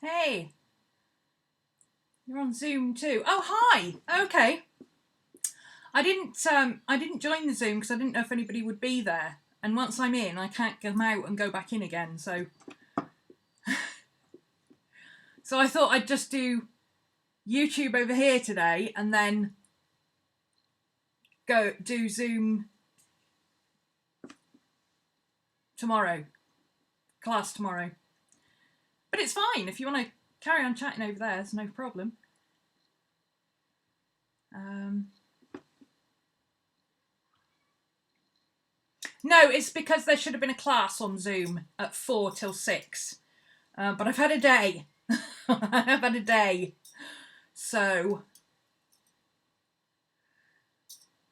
Hey, you're on Zoom too. Oh, hi. Okay. I didn't join the Zoom because I didn't know if anybody would be there. And once I'm in, I can't come out and go back in again. So I thought I'd just do YouTube over here today and then go do Zoom tomorrow. Class tomorrow. But it's fine. If you want to carry on chatting over there, it's no problem. No, it's because there should have been a class on Zoom at 4 till 6. But I've had a day. I've had a day. So,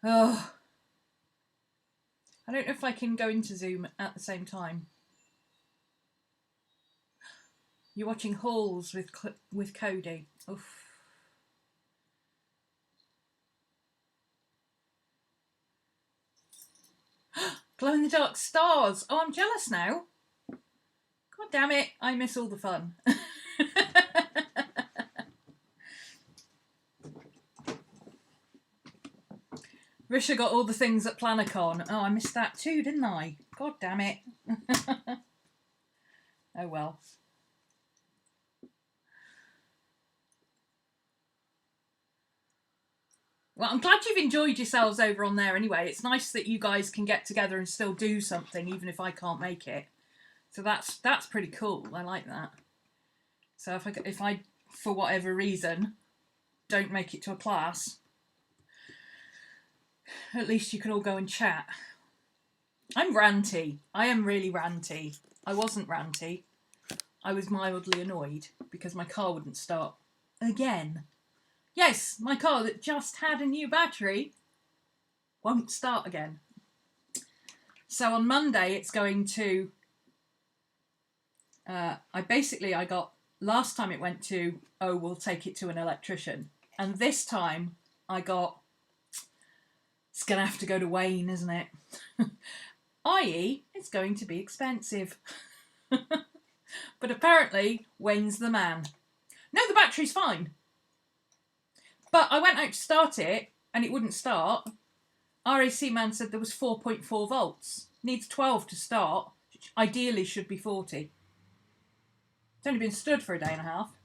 I don't know if I can go into Zoom at the same time. You're watching Halls with Cody. Oof. Glow in the dark stars. Oh, I'm jealous now. God damn it. I miss all the fun. Risha got all the things at PlannerCon. Oh, I missed that too, didn't I? God damn it. Oh well. Well, I'm glad you've enjoyed yourselves over on there anyway. It's nice that you guys can get together and still do something, even if I can't make it. So that's pretty cool. I like that. So if I for whatever reason don't make it to a class, at least you can all go and chat. I'm ranty. I am really ranty. I wasn't ranty. I was mildly annoyed because my car wouldn't start again. Yes, my car that just had a new battery won't start again. So on Monday it's going to... I got... Last time it went to, oh, we'll take it to an electrician. And this time I got... It's going to have to go to Wayne, isn't it? i.e., it's going to be expensive. But apparently, Wayne's the man. No, the battery's fine. But I went out to start it, and it wouldn't start. RAC man said there was 4.4 volts. Needs 12 to start, which ideally should be 40. It's only been stood for a day and a half.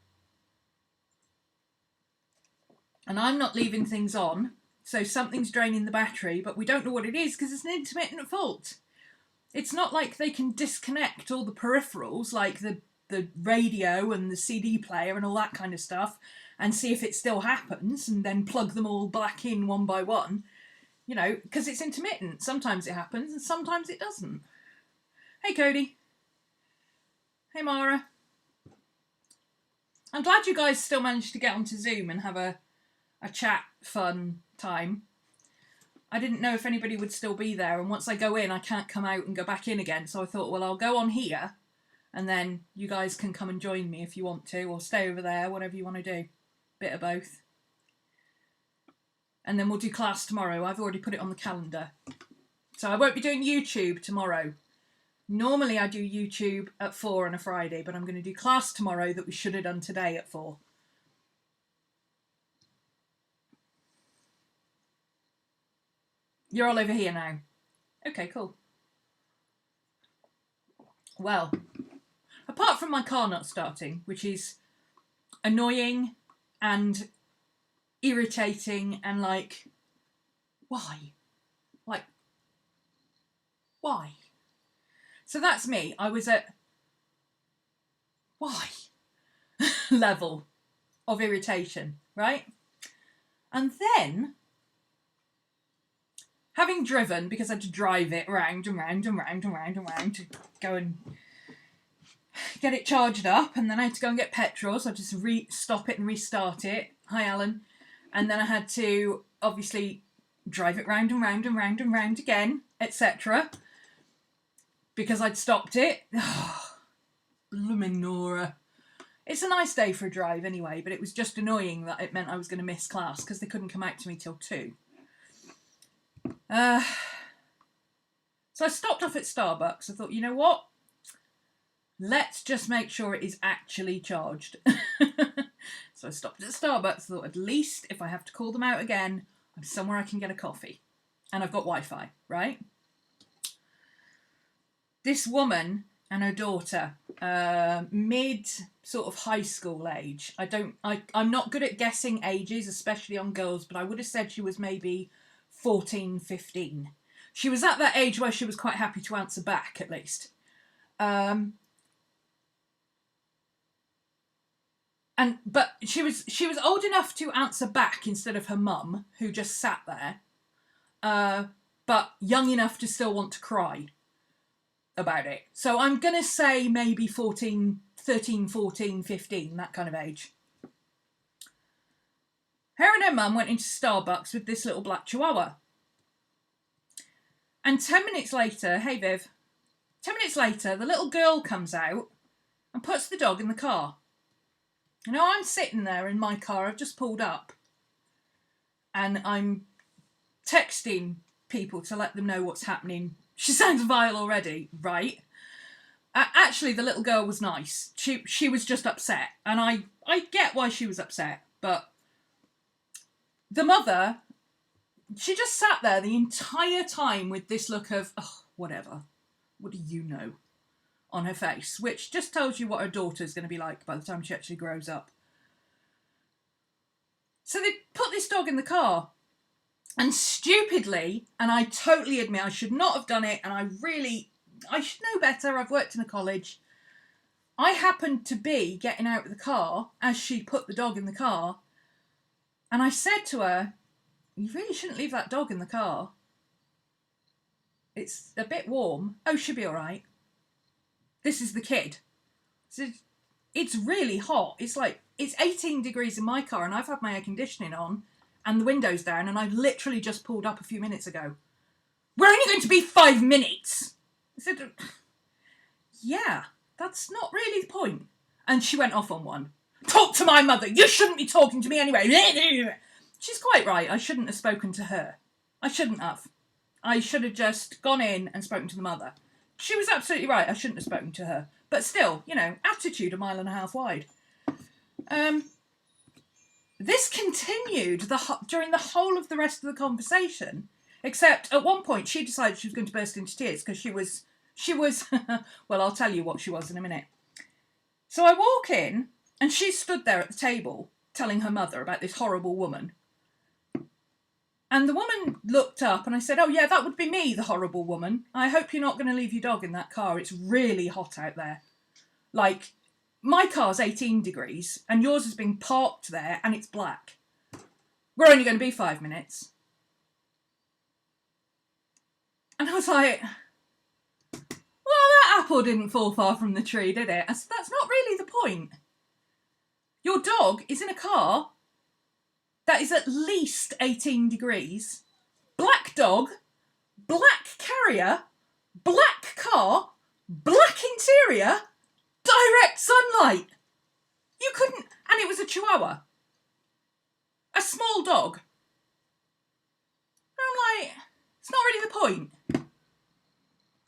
And I'm not leaving things on, so something's draining the battery, but we don't know what it is because it's an intermittent fault. It's not like they can disconnect all the peripherals, like the radio and the CD player and all that kind of stuff, and see if it still happens, and then plug them all back in one by one, you know, because it's intermittent. Sometimes it happens, and sometimes it doesn't. Hey, Cody. Hey, Mara. I'm glad you guys still managed to get onto Zoom and have a chat fun time. I didn't know if anybody would still be there, and once I go in, I can't come out and go back in again, so I thought, well, I'll go on here, and then you guys can come and join me if you want to, or stay over there, whatever you want to do. Bit of both. And then we'll do class tomorrow. I've already put it on the calendar. So I won't be doing YouTube tomorrow. Normally I do YouTube at 4 on a Friday, but I'm going to do class tomorrow that we should have done today at 4. You're all over here now. Okay, cool. Well, apart from my car not starting, which is annoying and irritating and like, why? Like, why? So that's me. I was at why level of irritation, right? And then, having driven, because I had to drive it round and round and round and round and round to go and get it charged up, and then I had to go and get petrol, so I just stop it and restart it. Hi, Alan. And then I had to, obviously, drive it round and round and round and round again, etc. Because I'd stopped it. Blooming Nora. It's a nice day for a drive anyway, but it was just annoying that it meant I was going to miss class because they couldn't come out to me till 2. So I stopped off at Starbucks. I thought, you know what? let's just make sure it is actually charged. So I stopped at Starbucks, thought at least if I have to call them out again, I'm somewhere I can get a coffee. And I've got Wi-Fi, right? This woman and her daughter, mid sort of high school age. I'm not good at guessing ages, especially on girls, but I would have said she was maybe 14, 15. She was at that age where she was quite happy to answer back, at least. But she was old enough to answer back instead of her mum, who just sat there, but young enough to still want to cry about it. So I'm going to say maybe 13, 14, 15, that kind of age. Her and her mum went into Starbucks with this little black chihuahua. And 10 minutes later, hey Viv, 10 minutes later, the little girl comes out and puts the dog in the car. You know, I'm sitting there in my car, I've just pulled up, and I'm texting people to let them know what's happening. She sounds vile already, right? Actually, the little girl was nice. She was just upset, and I get why she was upset, but the mother, she just sat there the entire time with this look of, oh, whatever, what do you know, on her face, which just tells you what her daughter's going to be like by the time she actually grows up. So they put this dog in the car, and stupidly, and I totally admit I should not have done it, and I should know better, I've worked in a college, I happened to be getting out of the car as she put the dog in the car, and I said to her, you really shouldn't leave that dog in the car. It's a bit warm. Oh, she'll be all right. This is the kid. So it's really hot. It's 18 degrees in my car, and I've had my air conditioning on and the windows down, and I literally just pulled up a few minutes ago. We're only going to be 5 minutes. I said, yeah, that's not really the point. And she went off on one. Talk to my mother. You shouldn't be talking to me anyway. She's quite right. I shouldn't have spoken to her. I shouldn't have. I should have just gone in and spoken to the mother. She was absolutely right. I shouldn't have spoken to her. But still, you know, attitude 1.5 miles wide. This continued during the whole of the rest of the conversation, except at one point she decided she was going to burst into tears because she was, well, I'll tell you what she was in a minute. So I walk in, and she stood there at the table telling her mother about this horrible woman. And the woman looked up, and I said, oh yeah, that would be me, the horrible woman. I hope you're not going to leave your dog in that car. It's really hot out there. Like, my car's 18 degrees, and yours has been parked there, and it's black. We're only going to be 5 minutes. And I was like, well, that apple didn't fall far from the tree, did it? I said, that's not really the point. Your dog is in a car that is at least 18 degrees, black dog, black carrier, black car, black interior, direct sunlight. You couldn't, and it was a chihuahua. A small dog. And I'm like, it's not really the point.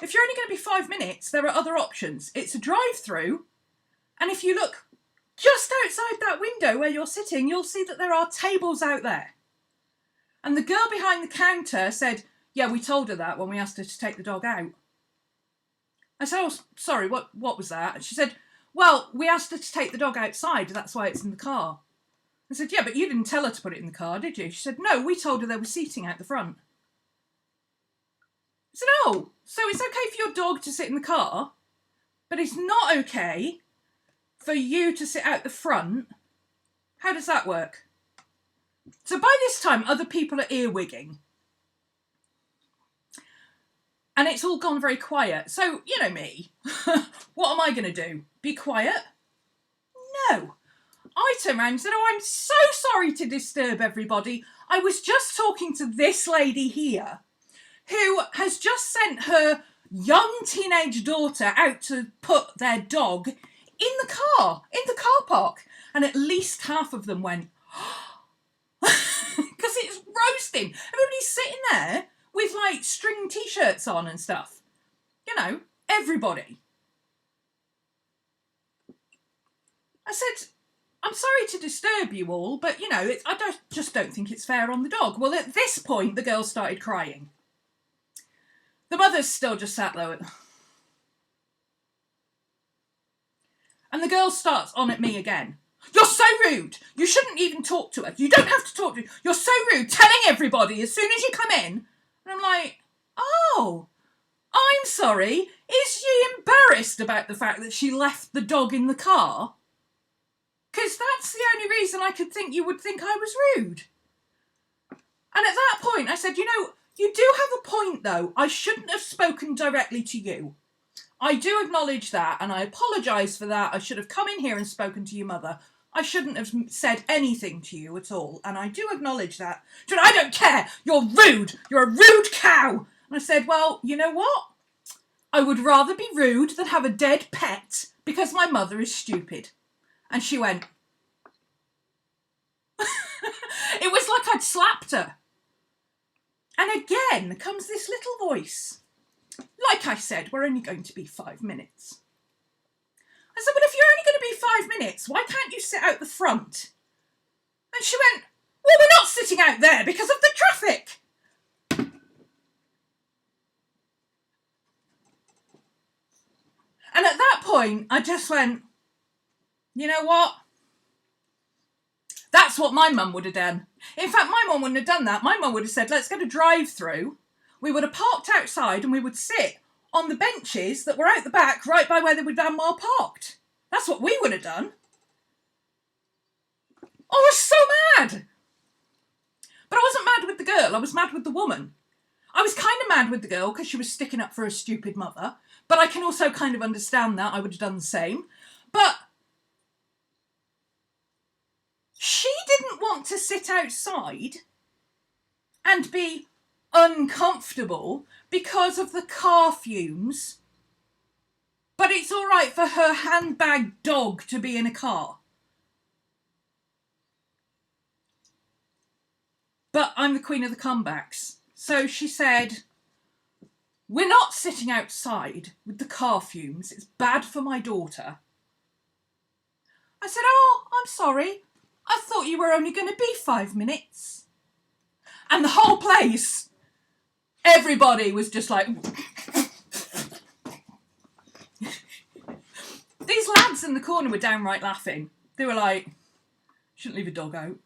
If you're only going to be 5 minutes, there are other options. It's a drive-through, and if you look just outside that window where you're sitting, you'll see that there are tables out there. And the girl behind the counter said, yeah, we told her that when we asked her to take the dog out. I said, oh, sorry, what was that? And she said, well, we asked her to take the dog outside, that's why it's in the car. I said, yeah, but you didn't tell her to put it in the car, did you? She said, no, we told her there was seating out the front. I said, oh, so it's okay for your dog to sit in the car, but it's not okay for you to sit out the front? How does that work? So by this time, other people are earwigging. And it's all gone very quiet. So, you know me. What am I going to do? Be quiet? No. I turned around and said, oh, I'm so sorry to disturb everybody. I was just talking to this lady here who has just sent her young teenage daughter out to put their dog in the car park. And at least half of them went, because it's roasting. Everybody's sitting there with like string t-shirts on and stuff. You know, everybody. I said, I'm sorry to disturb you all, but, you know, just don't think it's fair on the dog. Well, at this point, the girl started crying. The mother's still just sat there. And the girl starts on at me again. You're so rude. You shouldn't even talk to her. You don't have to talk to her. You're so rude, telling everybody as soon as you come in. And I'm like, oh, I'm sorry. Is she embarrassed about the fact that she left the dog in the car? Because that's the only reason I could think you would think I was rude. And at that point, I said, you know, you do have a point, though. I shouldn't have spoken directly to you. I do acknowledge that, and I apologise for that. I should have come in here and spoken to your mother. I shouldn't have said anything to you at all, and I do acknowledge that. She said, I don't care. You're rude. You're a rude cow. And I said, well, you know what? I would rather be rude than have a dead pet because my mother is stupid. And she went, it was like I'd slapped her. And again comes this little voice. Like I said, we're only going to be 5 minutes. I said, well, if you're only going to be 5 minutes, why can't you sit out the front? And she went, well, we're not sitting out there because of the traffic. And at that point, I just went, you know what? That's what my mum would have done. In fact, my mum wouldn't have done that. My mum would have said, let's get a drive-through. We would have parked outside and we would sit on the benches that were out the back, right by where they were damn well parked. That's what we would have done. I was so mad. But I wasn't mad with the girl. I was mad with the woman. I was kind of mad with the girl because she was sticking up for a stupid mother. But I can also kind of understand that. I would have done the same. But she didn't want to sit outside and be uncomfortable because of the car fumes. But it's all right for her handbag dog to be in a car. But I'm the queen of the comebacks. So she said, we're not sitting outside with the car fumes. It's bad for my daughter. I said, oh, I'm sorry. I thought you were only going to be 5 minutes. And the whole place, everybody was just like... These lads in the corner were downright laughing. They were like, shouldn't leave a dog out.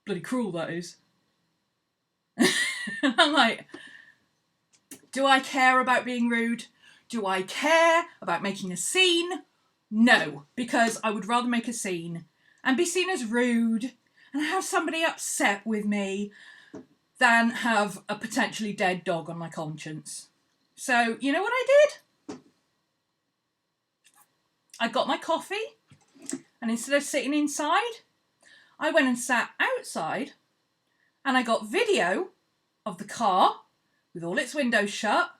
Bloody cruel, that is. And I'm like, do I care about being rude? Do I care about making a scene? No, because I would rather make a scene and be seen as rude and have somebody upset with me than have a potentially dead dog on my conscience. So, you know what I did? I got my coffee, and instead of sitting inside, I went and sat outside, and I got video of the car with all its windows shut,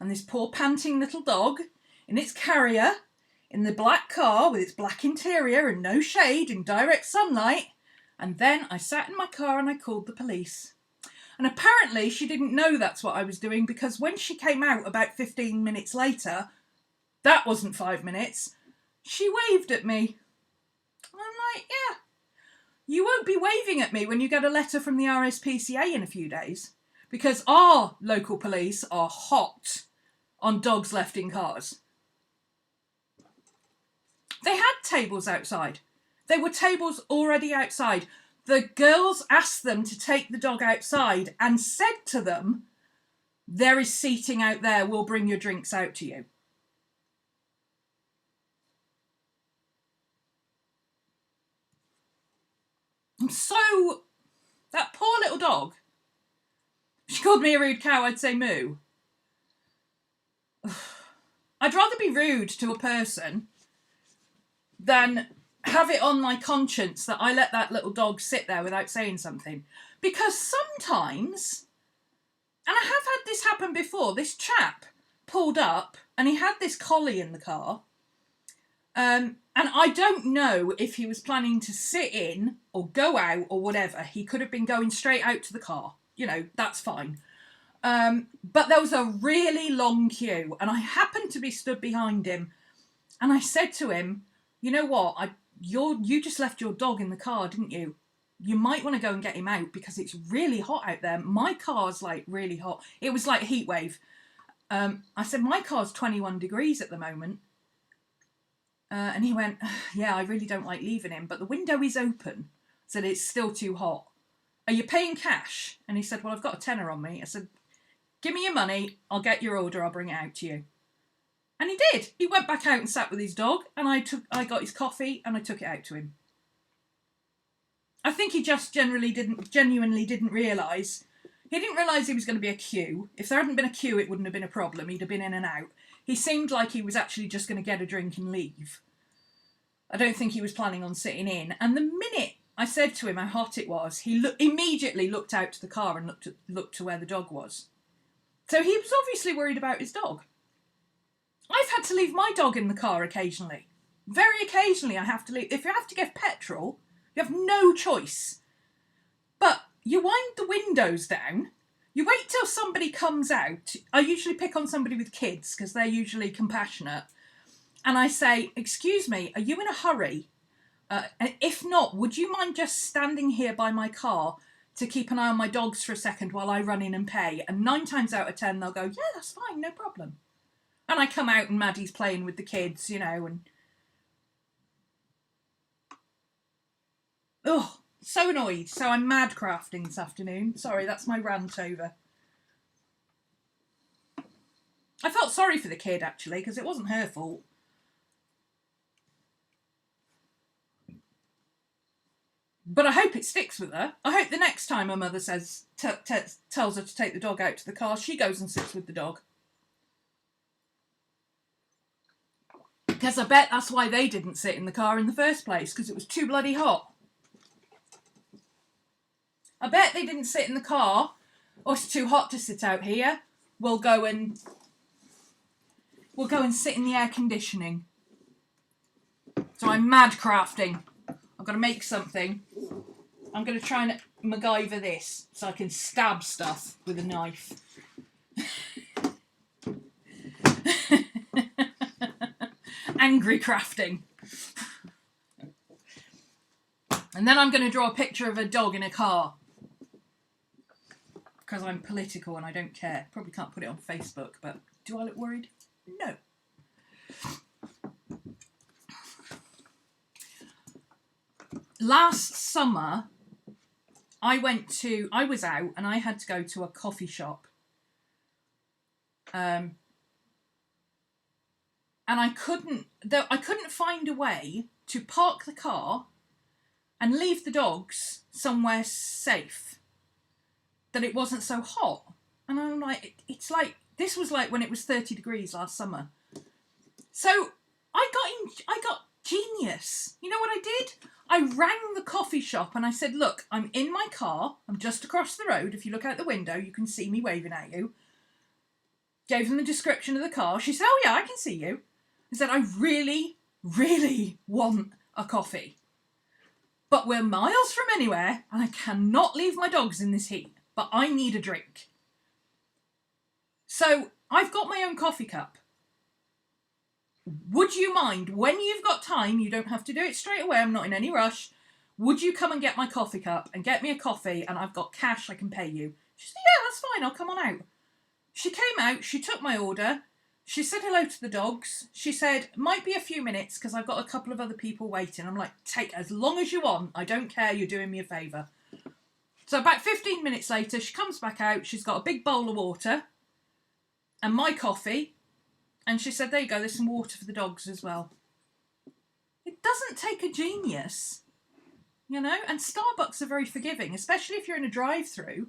and this poor panting little dog in its carrier, in the black car with its black interior and no shade in direct sunlight. And then I sat in my car and I called the police. And apparently she didn't know that's what I was doing, because when she came out about 15 minutes later, that wasn't 5 minutes, she waved at me. And I'm like, yeah, you won't be waving at me when you get a letter from the RSPCA in a few days, because our local police are hot on dogs left in cars. They had tables outside. There were tables already outside. The girls asked them to take the dog outside and said to them, there is seating out there, we'll bring your drinks out to you. So, that poor little dog, she called me a rude cow, I'd say moo. I'd rather be rude to a person than have it on my conscience that I let that little dog sit there without saying something. Because sometimes, and I have had this happen before, this chap pulled up and he had this collie in the car. And I don't know if he was planning to sit in or go out or whatever. He could have been going straight out to the car. You know, that's fine. But there was a really long queue and I happened to be stood behind him. And I said to him, you know what, you just left your dog in the car, didn't you? You might want to go and get him out because it's really hot out there. My car's like really hot. It was like a heat wave. I said, my car's 21 degrees at the moment. And he went, yeah, I really don't like leaving him, but the window is open. I said, it's still too hot. Are you paying cash? And he said, well, I've got a tenner on me. I said, give me your money. I'll get your order. I'll bring it out to you. And he did. He went back out and sat with his dog, and I got his coffee and I took it out to him. I think he just genuinely didn't realise. He didn't realise he was going to be a queue. If there hadn't been a queue, it wouldn't have been a problem. He'd have been in and out. He seemed like he was actually just going to get a drink and leave. I don't think he was planning on sitting in. And the minute I said to him how hot it was, he immediately looked out to the car and looked to where the dog was. So he was obviously worried about his dog. I've had to leave my dog in the car occasionally. Very occasionally I have to leave. If you have to get petrol, you have no choice. But you wind the windows down. You wait till somebody comes out. I usually pick on somebody with kids because they're usually compassionate. And I say, excuse me, are you in a hurry? And if not, would you mind just standing here by my car to keep an eye on my dogs for a second while I run in and pay? And 9 times out of 10, they'll go, yeah, that's fine, no problem. And I come out and Maddie's playing with the kids, you know, and... Oh, so annoyed. So I'm mad crafting this afternoon. Sorry, that's my rant over. I felt sorry for the kid, actually, because it wasn't her fault. But I hope it sticks with her. I hope the next time her mother says tells her to take the dog out to the car, she goes and sits with the dog. Because I bet that's why they didn't sit in the car in the first place, because it was too bloody hot. I bet they didn't sit in the car. Oh, it's too hot to sit out here. We'll go and sit in the air conditioning. So I'm mad crafting. I've got to make something. I'm going to try and MacGyver this so I can stab stuff with a knife. Angry crafting. And then I'm going to draw a picture of a dog in a car. Because I'm political and I don't care. Probably can't put it on Facebook, but do I look worried? No. Last summer, I was out and I had to go to a coffee shop. And I couldn't find a way to park the car and leave the dogs somewhere safe that it wasn't so hot. And I'm like, it's like, this was like when it was 30 degrees last summer. So I got genius. You know what I did? I rang the coffee shop and I said, look, I'm in my car. I'm just across the road. If you look out the window, you can see me waving at you. Gave them the description of the car. She said, oh yeah, I can see you. I said, I really, really want a coffee. But we're miles from anywhere and I cannot leave my dogs in this heat. But I need a drink. So I've got my own coffee cup. Would you mind, when you've got time, you don't have to do it straight away, I'm not in any rush, would you come and get my coffee cup and get me a coffee and I've got cash I can pay you? She said, yeah, that's fine, I'll come on out. She came out, she took my order, she said hello to the dogs, she said, might be a few minutes because I've got a couple of other people waiting. I'm like, take as long as you want, I don't care, you're doing me a favour. So about 15 minutes later, she comes back out, she's got a big bowl of water and my coffee. And she said, there you go, there's some water for the dogs as well. It doesn't take a genius, you know? And Starbucks are very forgiving, especially if you're in a drive-through.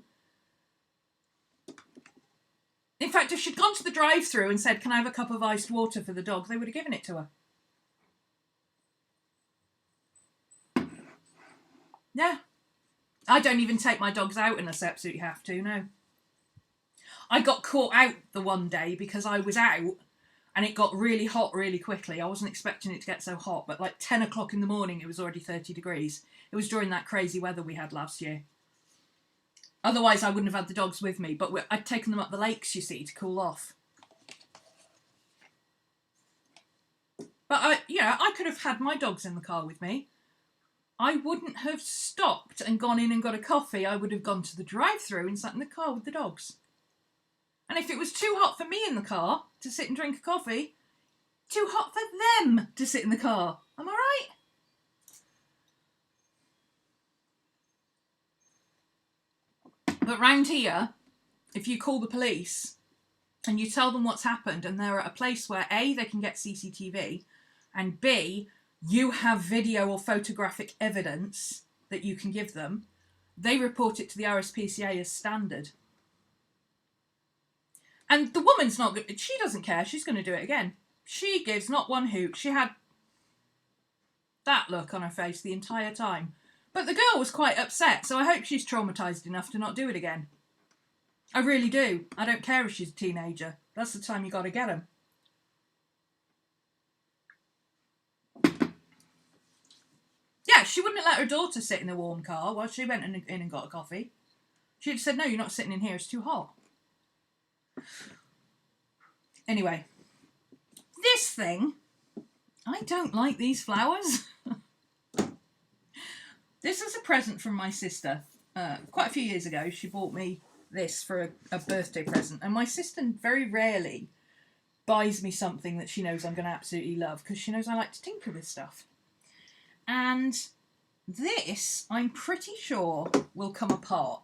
In fact, if she'd gone to the drive-through and said, can I have a cup of iced water for the dog, they would have given it to her. Yeah. I don't even take my dogs out unless I absolutely have to, no. I got caught out the one day because I was out and it got really hot really quickly. I wasn't expecting it to get so hot, but like 10 o'clock in the morning, it was already 30 degrees. It was during that crazy weather we had last year. Otherwise, I wouldn't have had the dogs with me, but I'd taken them up the lakes, you see, to cool off. But I could have had my dogs in the car with me. I wouldn't have stopped and gone in and got a coffee. I would have gone to the drive-through and sat in the car with the dogs. And if it was too hot for me in the car to sit and drink a coffee, too hot for them to sit in the car. Am I right? But round here, if you call the police and you tell them what's happened and they're at a place where A, they can get CCTV, and B, you have video or photographic evidence that you can give them, they report it to the RSPCA as standard. And the woman's not good. She doesn't care. She's going to do it again. She gives not one hoot. She had that look on her face the entire time. But the girl was quite upset, so I hope she's traumatised enough to not do it again. I really do. I don't care if she's a teenager. That's the time you got to get them. Yeah, she wouldn't have let her daughter sit in a warm car while she went in and got a coffee. She'd have said, no, you're not sitting in here. It's too hot. Anyway, this thing, I don't like these flowers. This is a present from my sister. Quite a few years ago, she bought me this for a birthday present. And my sister very rarely buys me something that she knows I'm going to absolutely love, because she knows I like to tinker with stuff. And this, I'm pretty sure, will come apart,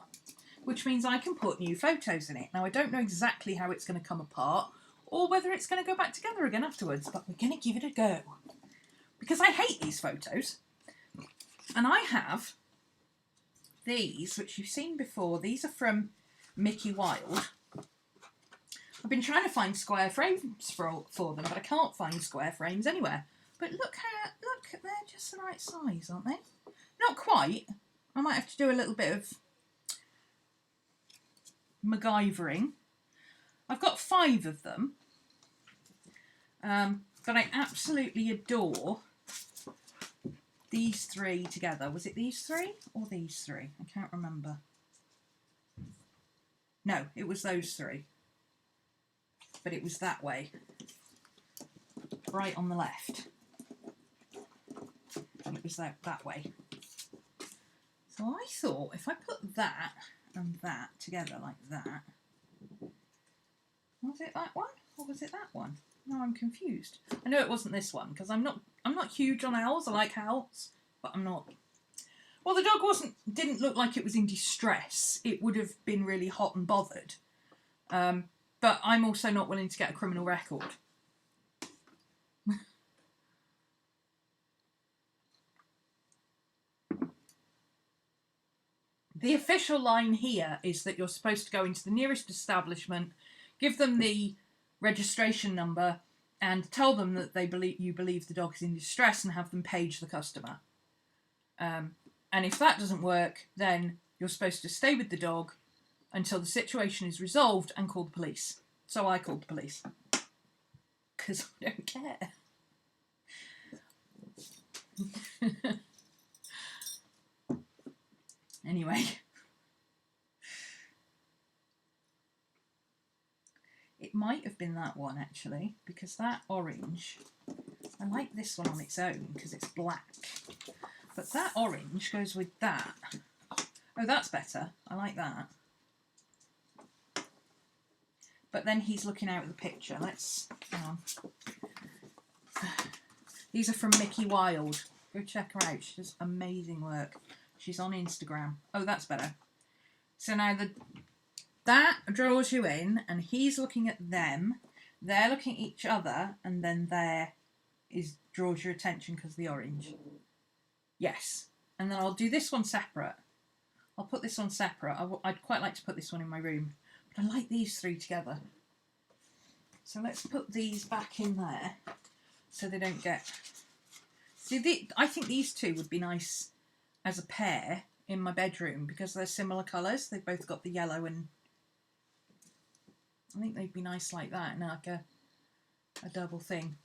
which means I can put new photos in it. Now, I don't know exactly how it's going to come apart or whether it's going to go back together again afterwards, but we're going to give it a go. Because I hate these photos. And I have these, which you've seen before. These are from Mickey Wild. I've been trying to find square frames for them, but I can't find square frames anywhere. But look, they're just the right size, aren't they? Not quite. I might have to do a little bit of MacGyvering. I've got 5 of them, but I absolutely adore these 3 together. Was it these 3 or these 3? I can't remember. No, it was those 3, but it was that way, right on the left, and it was that way. So I thought if I put that and that together like that, was it that one or was it that one? No, I'm confused. I know it wasn't this one because I'm not huge on owls. I like owls, but I'm not. Well, the dog didn't look like it was in distress. It would have been really hot and bothered. But I'm also not willing to get a criminal record. The official line here is that you're supposed to go into the nearest establishment, give them the registration number, and tell them that you believe the dog is in distress and have them page the customer. And if that doesn't work, then you're supposed to stay with the dog until the situation is resolved and call the police. So I called the police. Because I don't care. Anyway. It might have been that one, actually, because that orange, I like this one on its own because it's black. But that orange goes with that. Oh, that's better. I like that. But then he's looking out of the picture. Hang on. These are from Mickey Wild. Go check her out. She does amazing work. She's on Instagram. Oh, that's better. So now that draws you in, and he's looking at them. They're looking at each other, and then draws your attention because of the orange. Yes. And then I'll do this one separate. I'll put this one separate. I'd quite like to put this one in my room. But I like these 3 together. So let's put these back in there so they don't get... See, I think these 2 would be nice as a pair in my bedroom because they're similar colours. They've both got the yellow, and I think they'd be nice like that in like a double thing.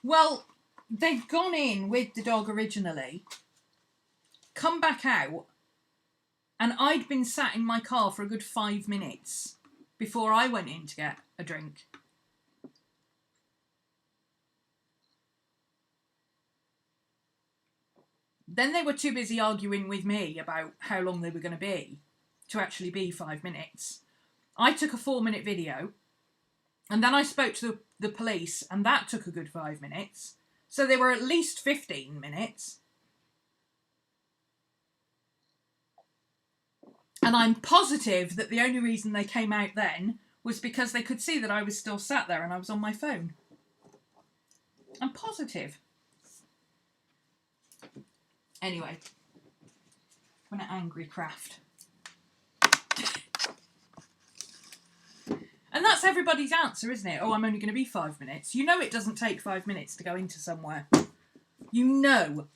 Well, they've gone in with the dog originally, come back out, And I'd been sat in my car for a good 5 minutes before I went in to get a drink. Then they were too busy arguing with me about how long they were going to be to actually be 5 minutes. I took a 4-minute video, and then I spoke to the police, and that took a good 5 minutes. So they were at least 15 minutes. And I'm positive that the only reason they came out then was because they could see that I was still sat there and I was on my phone. I'm positive. Anyway, I'm an angry craft. And that's everybody's answer, isn't it? Oh, I'm only going to be 5 minutes. You know it doesn't take 5 minutes to go into somewhere. You know.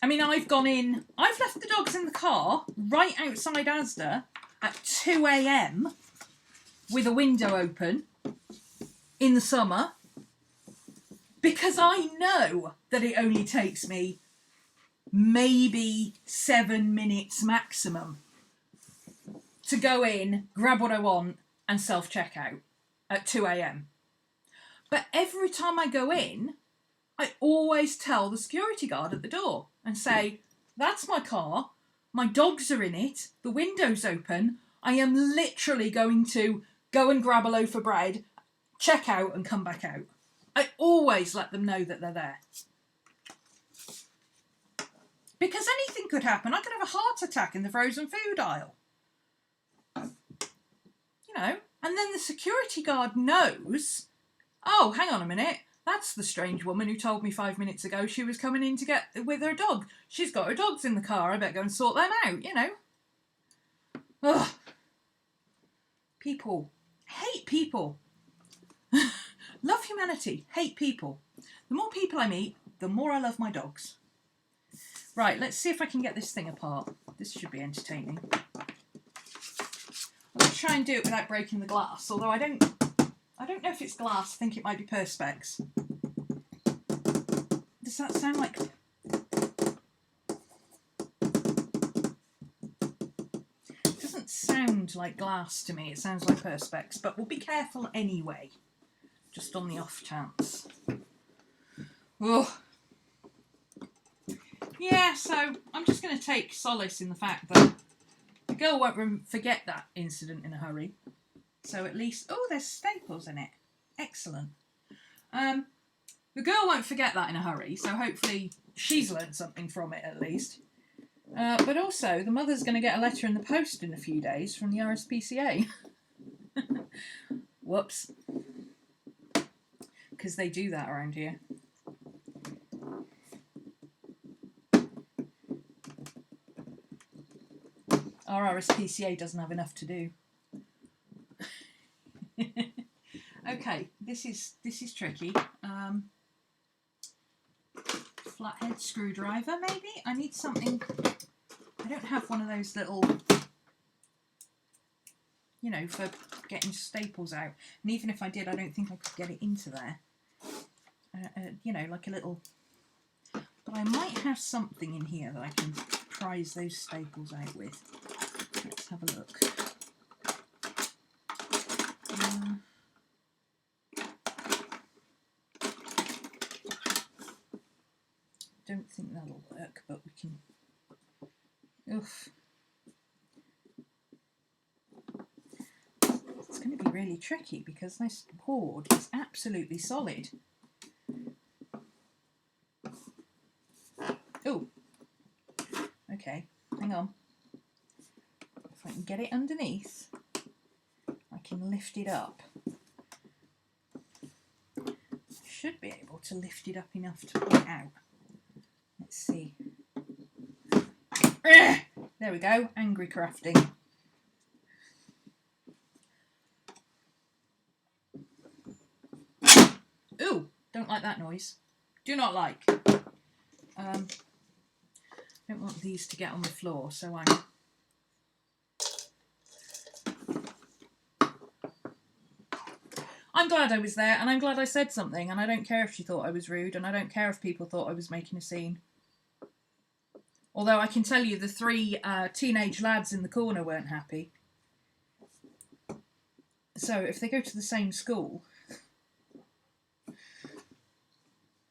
I mean, I've left the dogs in the car right outside Asda at 2 a.m. with a window open in the summer because I know that it only takes me maybe 7 minutes maximum to go in, grab what I want and self-checkout at 2 a.m. But every time I go in, I always tell the security guard at the door and say, that's my car, my dogs are in it, the window's open, I am literally going to go and grab a loaf of bread, check out and come back out. I always let them know that they're there. Because anything could happen. I could have a heart attack in the frozen food aisle. You know, and then the security guard knows, oh, hang on a minute, that's the strange woman who told me 5 minutes ago she was coming in to get with her dog. She's got her dogs in the car. I better go and sort them out, you know. Ugh. People. Hate people. Love humanity. Hate people. The more people I meet, the more I love my dogs. Right, let's see if I can get this thing apart. This should be entertaining. I'm going to try and do it without breaking the glass, although I don't know if it's glass. I think it might be Perspex. Does that sound like... It doesn't sound like glass to me. It sounds like Perspex, but we'll be careful anyway. Just on the off chance. Oh. Yeah, so I'm just going to take solace in the fact that the girl won't forget that incident in a hurry. So at least... Oh, there's staples in it. Excellent. The girl won't forget that in a hurry, so hopefully she's learned something from it at least. But also, the mother's going to get a letter in the post in a few days from the RSPCA. Whoops. Because they do that around here. Our RSPCA doesn't have enough to do. Okay, this is tricky. Flathead screwdriver, maybe? I need something... I don't have one of those little... You know, for getting staples out. And even if I did, I don't think I could get it into there. You know, like a little... But I might have something in here that I can prise those staples out with. Let's have a look. Don't think that'll work, but we can... Oof. It's going to be really tricky because this board is absolutely solid. Oh. Okay, hang on. If I can get it underneath, I can lift it up. I should be able to lift it up enough to pull it out. Let's see. There we go, angry crafting. Ooh, don't like that noise. Do not like. Don't want these to get on the floor, so I'm glad I was there, and I'm glad I said something, and I don't care if she thought I was rude, and I don't care if people thought I was making a scene. Although I can tell you the three teenage lads in the corner weren't happy. So if they go to the same school,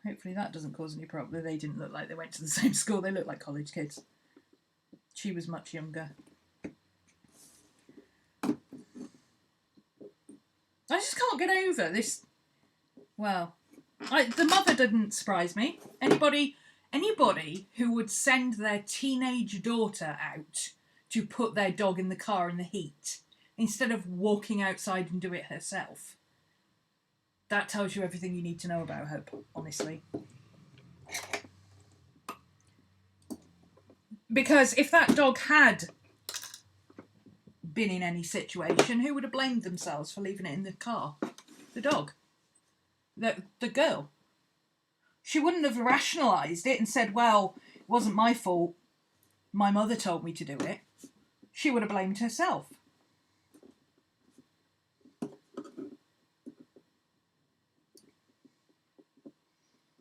hopefully that doesn't cause any problem. They didn't look like they went to the same school. They looked like college kids. She was much younger. I just can't get over this. Well, the mother didn't surprise me. Anybody who would send their teenage daughter out to put their dog in the car in the heat instead of walking outside and do it herself. That tells you everything you need to know about her, honestly. Because if that dog had been in any situation, who would have blamed themselves for leaving it in the car? The dog. The girl. She wouldn't have rationalised it and said, well, it wasn't my fault. My mother told me to do it. She would have blamed herself.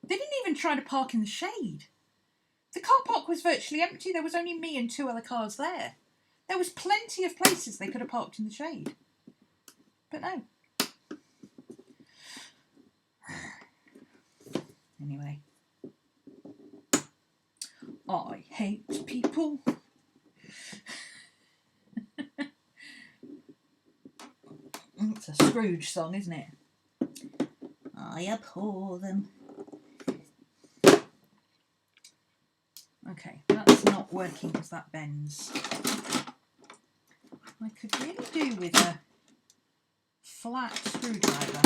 They didn't even try to park in the shade. The car park was virtually empty. There was only me and 2 other cars there. There was plenty of places they could have parked in the shade. But no. Anyway. I hate people. It's a Scrooge song, isn't it? I abhor them. Okay, that's not working because that bends. I could really do with a flat screwdriver.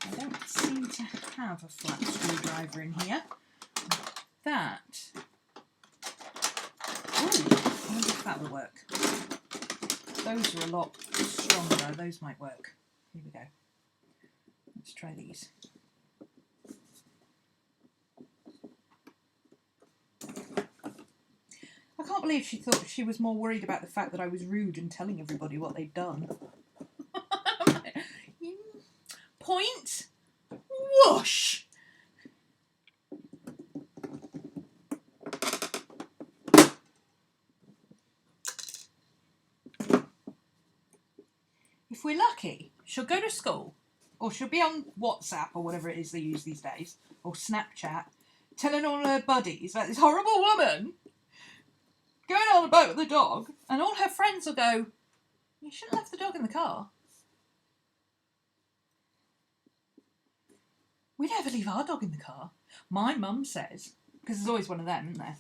I don't seem to have a flat screwdriver in here. That. Ooh, I wonder if that will work. Those are a lot stronger. Those might work. Here we go. Let's try these. I can't believe she thought she was more worried about the fact that I was rude and telling everybody what they'd done. Point. Whoosh. If we're lucky, she'll go to school, or she'll be on WhatsApp or whatever it is they use these days, or Snapchat, telling all her buddies about this horrible woman going on a boat with the dog, and all her friends will go, you shouldn't have left the dog in the car. We never leave our dog in the car. My mum says, because there's always one of them, isn't there?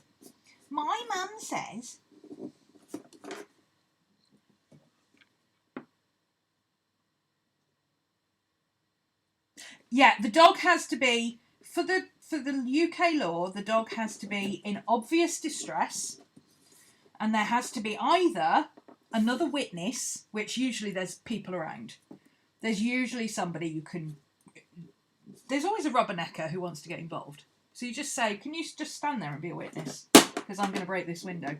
My mum says. Yeah, the dog has to be, for the UK law, the dog has to be in obvious distress, and there has to be either another witness, which usually there's people around. There's usually somebody you can... There's always a rubbernecker who wants to get involved. So you just say, can you just stand there and be a witness? Because I'm going to break this window.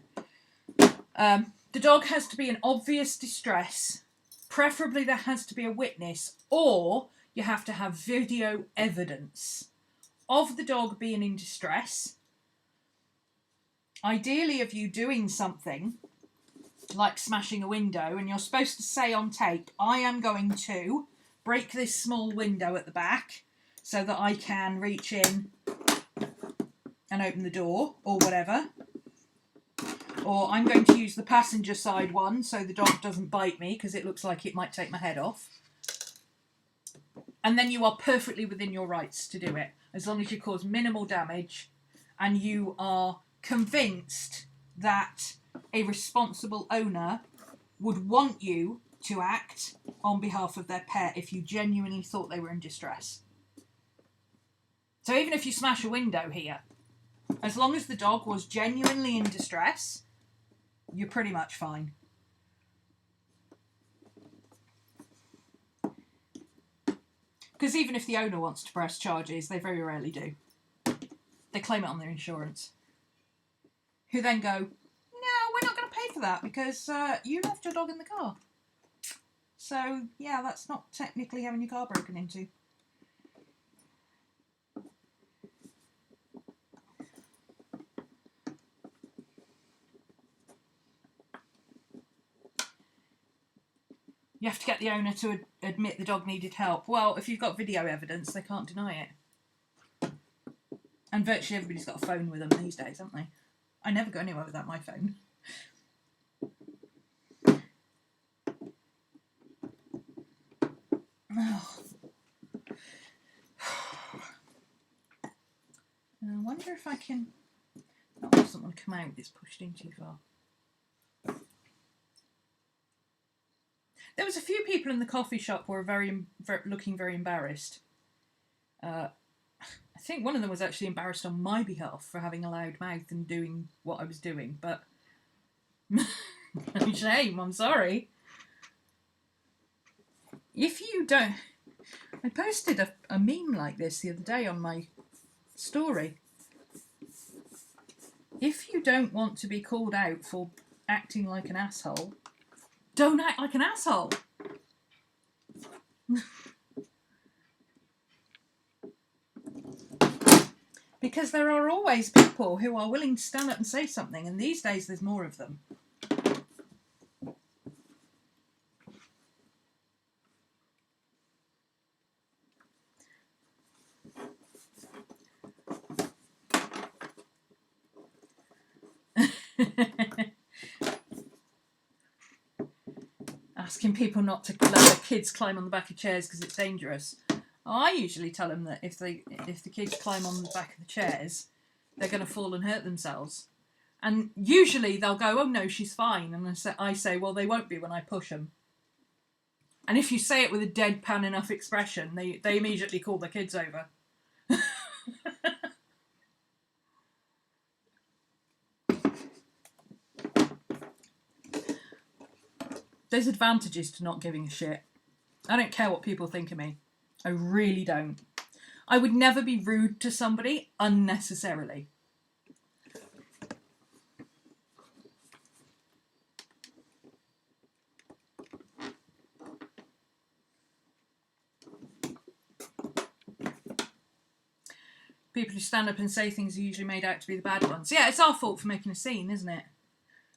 The dog has to be in obvious distress. Preferably there has to be a witness, or you have to have video evidence of the dog being in distress. Ideally of you doing something like smashing a window, and you're supposed to say on tape, I am going to break this small window at the back so that I can reach in and open the door or whatever. Or I'm going to use the passenger side one so the dog doesn't bite me because it looks like it might take my head off. And then you are perfectly within your rights to do it, as long as you cause minimal damage and you are convinced that a responsible owner would want you to act on behalf of their pet if you genuinely thought they were in distress. So even if you smash a window here, as long as the dog was genuinely in distress, you're pretty much fine. Because even if the owner wants to press charges, they very rarely do. They claim it on their insurance. Who then go, no, we're not going to pay for that because you left your dog in the car. So, yeah, that's not technically having your car broken into. You have to get the owner to admit the dog needed help. Well, if you've got video evidence, they can't deny it. And virtually everybody's got a phone with them these days, haven't they? I never go anywhere without my phone. Oh. I wonder if I can... That doesn't want to come out, it's pushed in too far. There was a few people in the coffee shop who were looking very embarrassed. I think one of them was actually embarrassed on my behalf for having a loud mouth and doing what I was doing, but no shame, I'm sorry. If you don't... I posted a meme like this the other day on my story. If you don't want to be called out for acting like an asshole, don't act like an asshole. Because there are always people who are willing to stand up and say something, and these days there's more of them. Asking people not to let their kids climb on the back of chairs because it's dangerous. I usually tell them that if the kids climb on the back of the chairs, they're going to fall and hurt themselves. And usually they'll go, "Oh no, she's fine." And I say, "Well, they won't be when I push them." And if you say it with a deadpan enough expression, they immediately call their kids over. There's advantages to not giving a shit. I don't care what people think of me. I really don't. I would never be rude to somebody unnecessarily. People who stand up and say things are usually made out to be the bad ones. Yeah, it's our fault for making a scene, isn't it?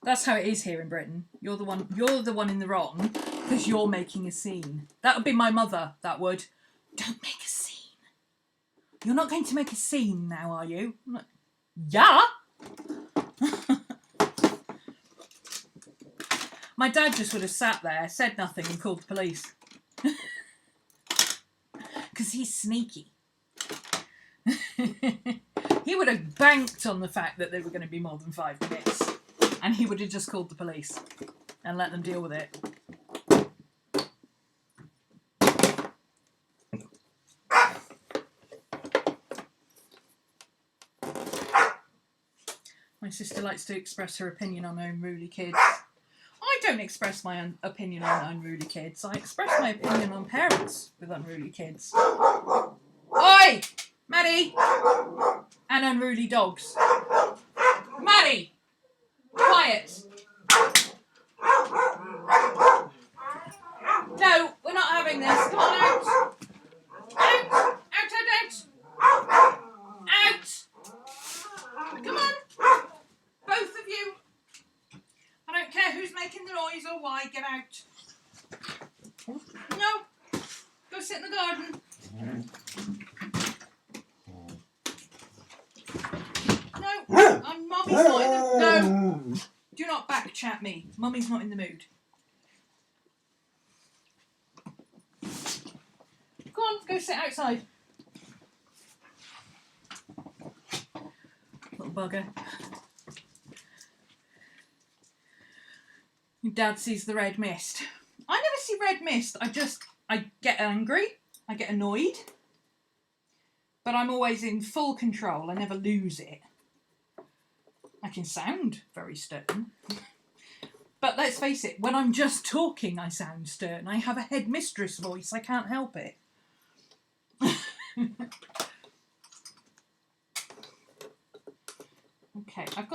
That's how it is here in Britain. You're the one in the wrong because you're making a scene. That would be my mother, that would. Don't make a scene. You're not going to make a scene now, are you? I'm like, yeah. My dad just would have sat there, said nothing and called the police. Because he's sneaky. He would have banked on the fact that there were going to be more than 5 minutes. And he would have just called the police and let them deal with it. My sister likes to express her opinion on unruly kids. I don't express my opinion on unruly kids. I express my opinion on parents with unruly kids. Oi! Maddie! And unruly dogs. Maddie! Quiet! No, we're not having this. Come on, out! Out! Out, out, out! Out! Come on! Both of you! I don't care who's making the noise or why, get out. No! Go sit in the garden. No! Mummy's not in the... No! Do not back chat me. Mummy's not in the mood. Go on, go sit outside. Little bugger. Your dad sees the red mist. I never see red mist. I get angry. I get annoyed. But I'm always in full control. I never lose it. I can sound very stern. But let's face it, when I'm just talking, I sound stern. I have a headmistress voice. I can't help it. Okay, I've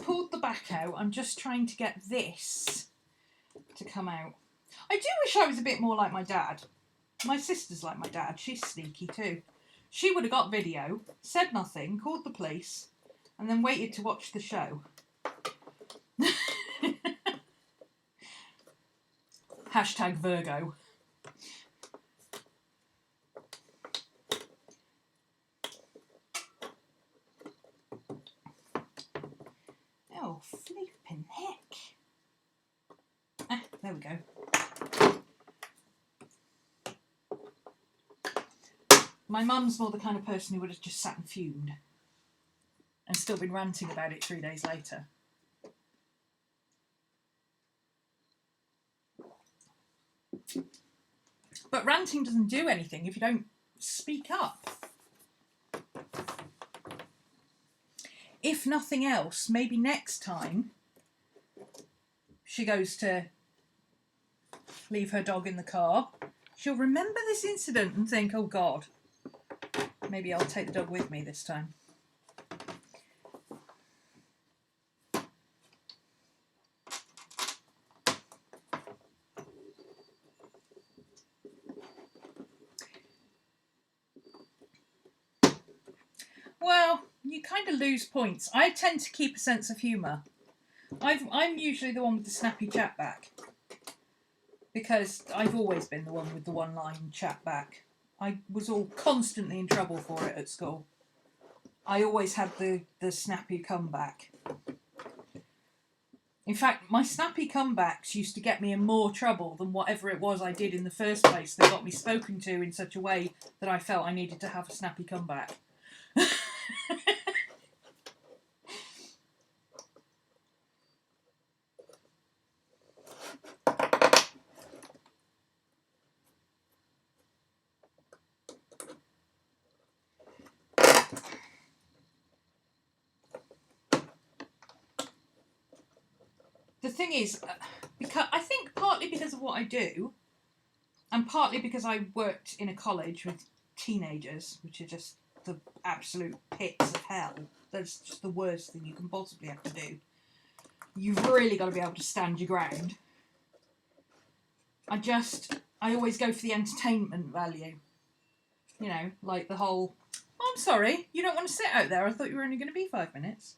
pulled the back out. I'm just trying to get this to come out. I do wish I was a bit more like my dad. My sister's like my dad. She's sneaky too. She would have got video, said nothing, called the police, and then waited to watch the show. Hashtag Virgo. Oh, flipping heck. Ah, there we go. My mum's more the kind of person who would have just sat and fumed and still been ranting about it 3 days later. But ranting doesn't do anything if you don't speak up. If nothing else, maybe next time she goes to leave her dog in the car, she'll remember this incident and think, oh God, maybe I'll take the dog with me this time. Well, you kind of lose points. I tend to keep a sense of humour. I'm usually the one with the snappy chat back. Because I've always been the one with the one-line chat back. I was all constantly in trouble for it at school. I always had the snappy comeback. In fact, my snappy comebacks used to get me in more trouble than whatever it was I did in the first place that got me spoken to in such a way that I felt I needed to have a snappy comeback. The thing is, because I think partly because of what I do, and partly because I worked in a college with teenagers, which are just the absolute pits of hell. That's just the worst thing you can possibly have to do. You've really got to be able to stand your ground. I always go for the entertainment value. You know, like the whole, oh, I'm sorry, you don't want to sit out there. I thought you were only going to be 5 minutes.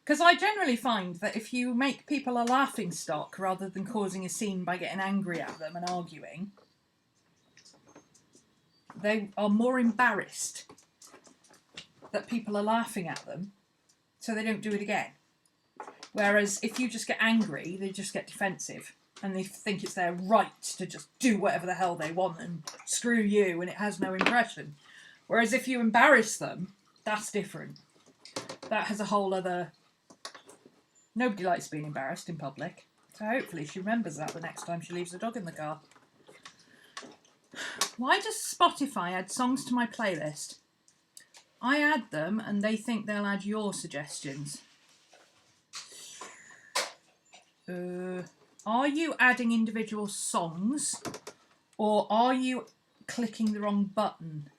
Because I generally find that if you make people a laughing stock rather than causing a scene by getting angry at them and arguing, they are more embarrassed that people are laughing at them, so they don't do it again. Whereas if you just get angry, they just get defensive and they think it's their right to just do whatever the hell they want and screw you, and it has no impression. Whereas if you embarrass them, that's different. That has a whole other... Nobody likes being embarrassed in public, so hopefully she remembers that the next time she leaves the dog in the car. Why does Spotify add songs to my playlist? I add them and they think they'll add your suggestions. Are you adding individual songs, or are you clicking the wrong button?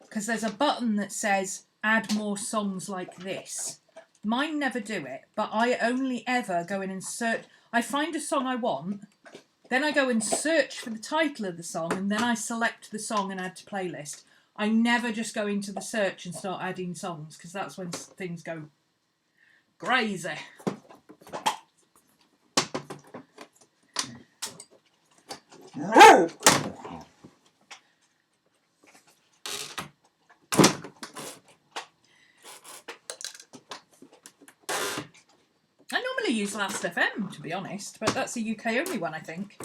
Because there's a button that says add more songs like this. Mine never do it, but I only ever go in and search. I find a song I want, then I go and search for the title of the song, and then I select the song and add to playlist. I never just go into the search and start adding songs, because that's when things go crazy. I normally use Last FM, to be honest, but that's a UK only one, I think.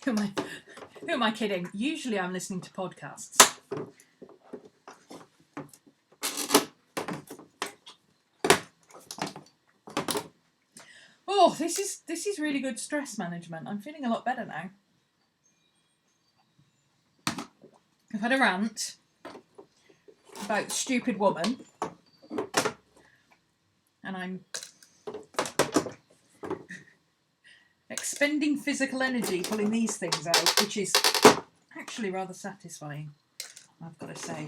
Who am I kidding? Usually I'm listening to podcasts. Oh, this is really good stress management. I'm feeling a lot better now. I've had a rant about stupid woman, and I'm expending physical energy pulling these things out, which is actually rather satisfying, I've got to say.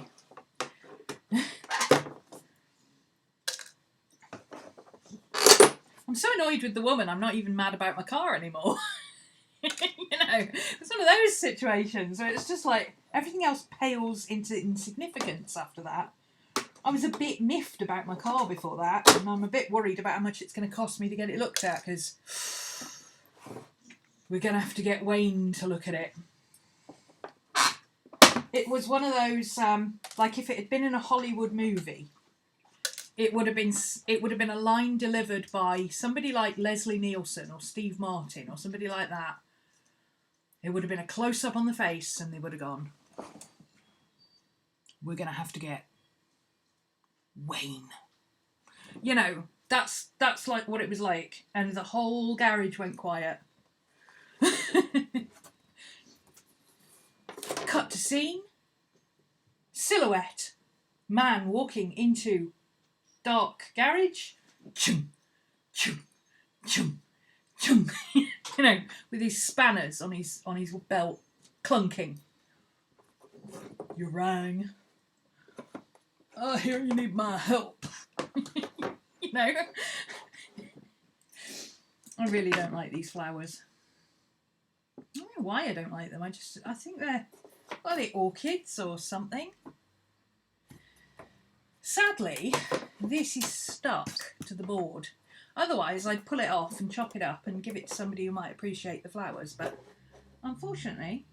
I'm so annoyed with the woman, I'm not even mad about my car anymore. You it's one of those situations where it's just like everything else pales into insignificance after that. I was a bit miffed about my car before that, and I'm a bit worried about how much it's going to cost me to get it looked at, because we're going to have to get Wayne to look at it. It was one of those, like if it had been in a Hollywood movie, it would have been a line delivered by somebody like Leslie Nielsen or Steve Martin or somebody like that. It would have been a close-up on the face, and they would have gone, we're going to have to get Wayne. You know, that's like what it was like. And the whole garage went quiet. Cut to scene. Silhouette. Man walking into dark garage. Chum, chum, chum, chum. You know, with his spanners on his belt, clunking. You rang. I hear you need my help. You know, I really don't like these flowers. I don't know why I don't like them. I think they're orchids or something. Sadly, this is stuck to the board. Otherwise, I'd pull it off and chop it up and give it to somebody who might appreciate the flowers. But unfortunately,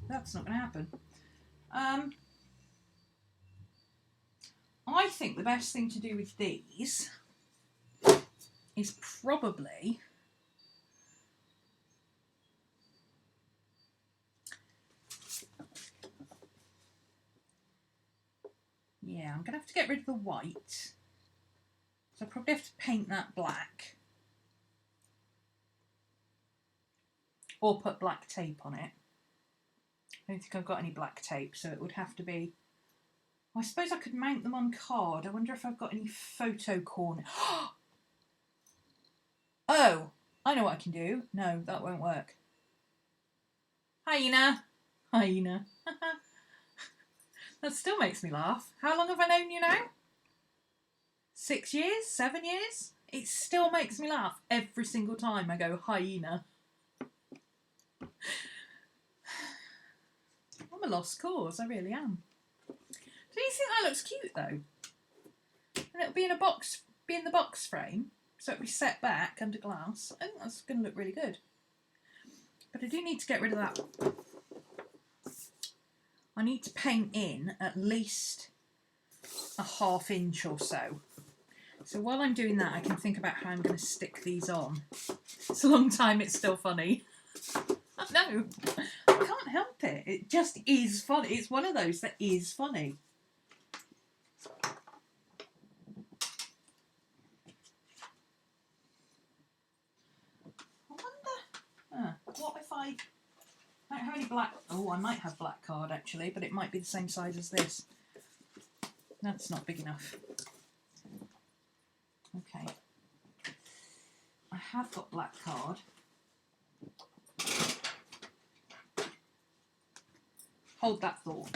that's not going to happen. I think the best thing to do with these is probably I'm going to have to get rid of the white. So I probably have to paint that black. Or put black tape on it. I don't think I've got any black tape, so it would have to be... I suppose I could mount them on card. I wonder if I've got any photo corner. Oh, I know what I can do. No, that won't work. Hyena. Hyena. That still makes me laugh. How long have I known you now? 6 years? 7 years? It still makes me laugh every single time I go hyena. I'm a lost cause, I really am. Do you think that looks cute though? And it'll be in a box, be in the box frame, so it'll be set back under glass. I think that's going to look really good. But I do need to get rid of that. I need to paint in at least a ½ inch or so. So while I'm doing that, I can think about how I'm going to stick these on. It's a long time, it's still funny. No, I can't help it. It just is funny. It's one of those that is funny. What if I don't have any black... Oh, I might have black card actually, but it might be the same size as this. That's not big enough. Okay. I have got black card. Hold that thought.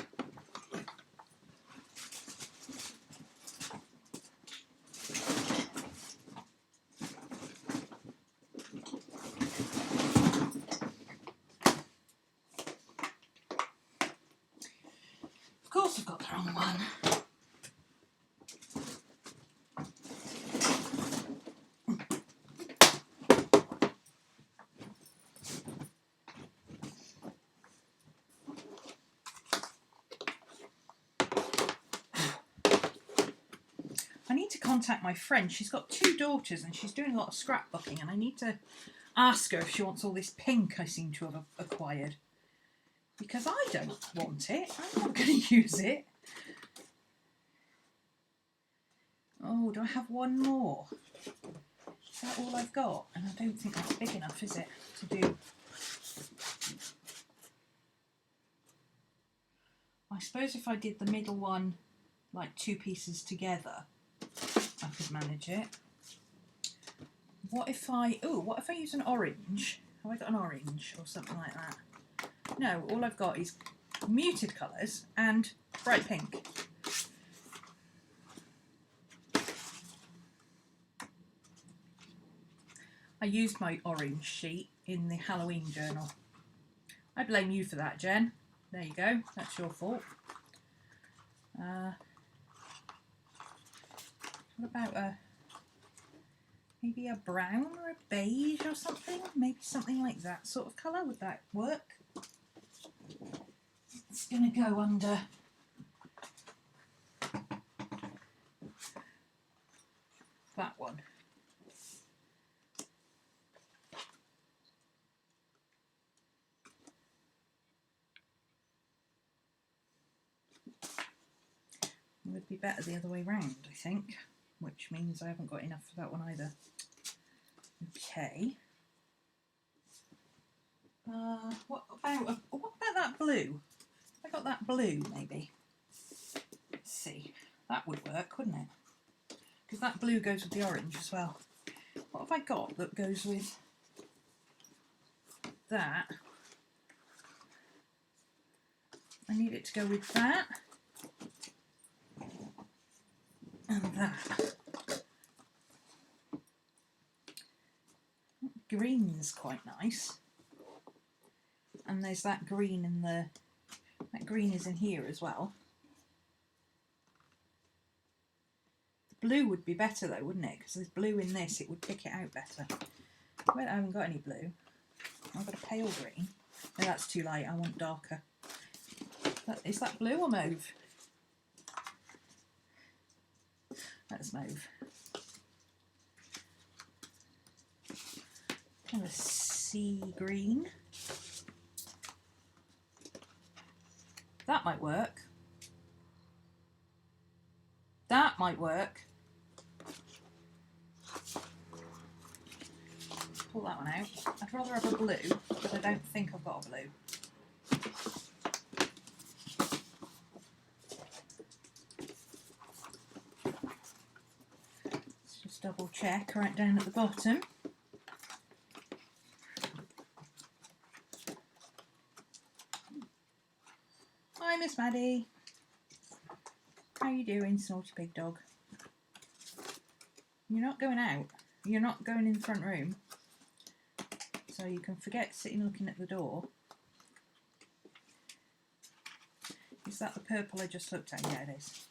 Of course I've got the wrong one. I need to contact my friend. She's got 2 daughters and she's doing a lot of scrapbooking, and I need to ask her if she wants all this pink I seem to have acquired. Because I don't want it. I'm not going to use it. Oh, do I have one more? Is that all I've got? And I don't think that's big enough, is it, to do? I suppose if I did the middle one, like 2 pieces together, I could manage it. What if I use an orange? Have I got an orange or something like that? No, all I've got is muted colours and bright pink. I used my orange sheet in the Halloween journal. I blame you for that, Jen. There you go. That's your fault. What about maybe a brown or a beige or something? Maybe something like that sort of colour. Would that work? It's going to go under that one. It would be better the other way round, I think, which means I haven't got enough for that one either. Okay. What about that blue? I got that blue, maybe. Let's see. That would work, wouldn't it? Because that blue goes with the orange as well. What have I got that goes with that? I need it to go with that and that. Green's quite nice. And there's that green in the... That green is in here as well. The blue would be better though, wouldn't it? Because there's blue in this, it would pick it out better. Well, I haven't got any blue. I've got a pale green. No, that's too light. I want darker. Is that blue or mauve? That's mauve. Kind of sea green. That might work. That might work. Pull that one out. I'd rather have a blue, but I don't think I've got a blue. Let's just double check right down at the bottom. Hi, Miss Maddie. How you doing, Snorty Big Dog? You're not going out. You're not going in the front room. So you can forget sitting looking at the door. Is that the purple I just looked at? Yeah, it is.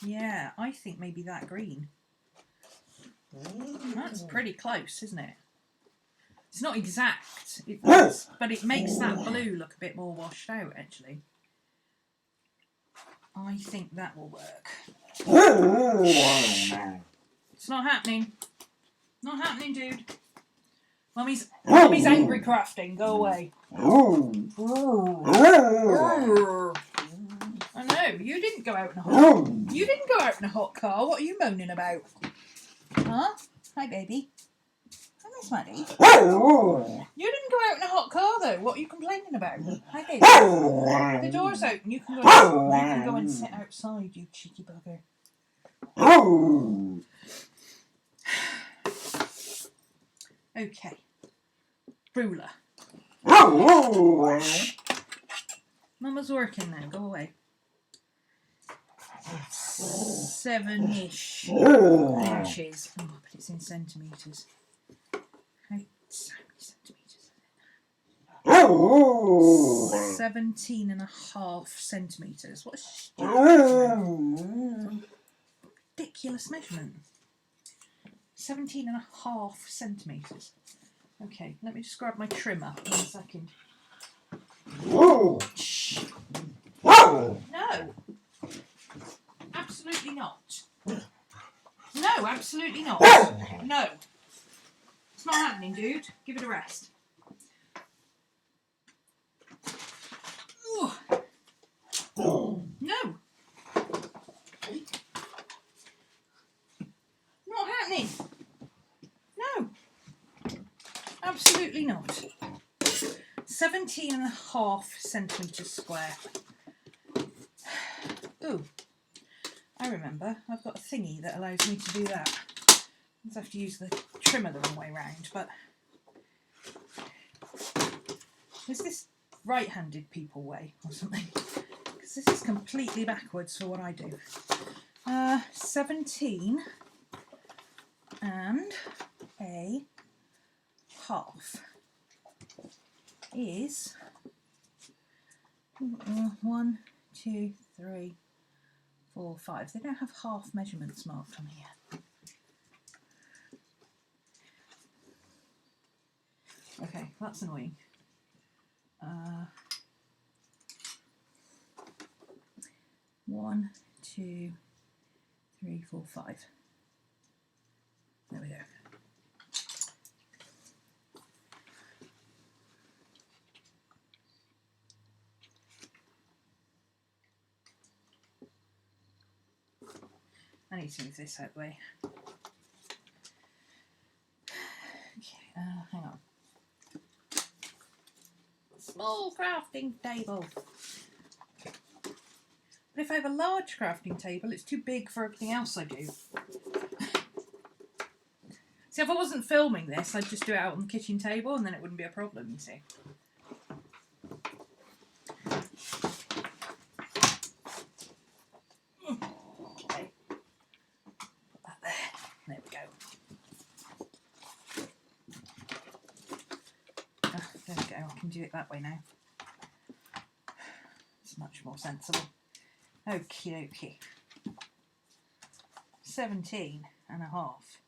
Yeah, I think maybe that green. That's pretty close, isn't it? It's not exact, but it makes that blue look a bit more washed out, actually. I think that will work. It's not happening. Not happening, dude. Mummy's angry crafting. Go away. I know. You didn't go out in a hot. You didn't go out in a hot car. What are you moaning about? Huh? Hi, baby. Hi, Miss Maddie. You didn't go out in a hot car though. What are you complaining about? Hi, baby. The door's open. You can go and sit outside, you cheeky bugger. Okay. Ruler. Mama's working now. Go away. 7-ish inches. Oh, but it's in centimetres. How many centimetres is it? 17.5 centimetres. What a ridiculous measurement. 17.5 centimetres. Okay, let me just grab my trimmer 1 second. Shh. No! Absolutely not. No, absolutely not. No. It's not happening, dude. Give it a rest. No. Not happening. No. Absolutely not. 17.5 centimetres square. Ooh. I remember, I've got a thingy that allows me to do that. I just have to use the trimmer the wrong way round, but is this right-handed people way or something? Because this is completely backwards for what I do. 17 and a half is 1, 2, 3, 4, 5. They don't have half measurements marked on here. Okay, that's annoying. 1, 2, 3, 4, 5. There we go. I need to move this out of the way. Okay, hang on. Small crafting table. But if I have a large crafting table, it's too big for everything else I do. See, if I wasn't filming this, I'd just do it out on the kitchen table and then it wouldn't be a problem, you see. Okay. Put that there. There we go. There we go. I can do it that way now. It's much more sensible. Okie dokie. 17 and a half.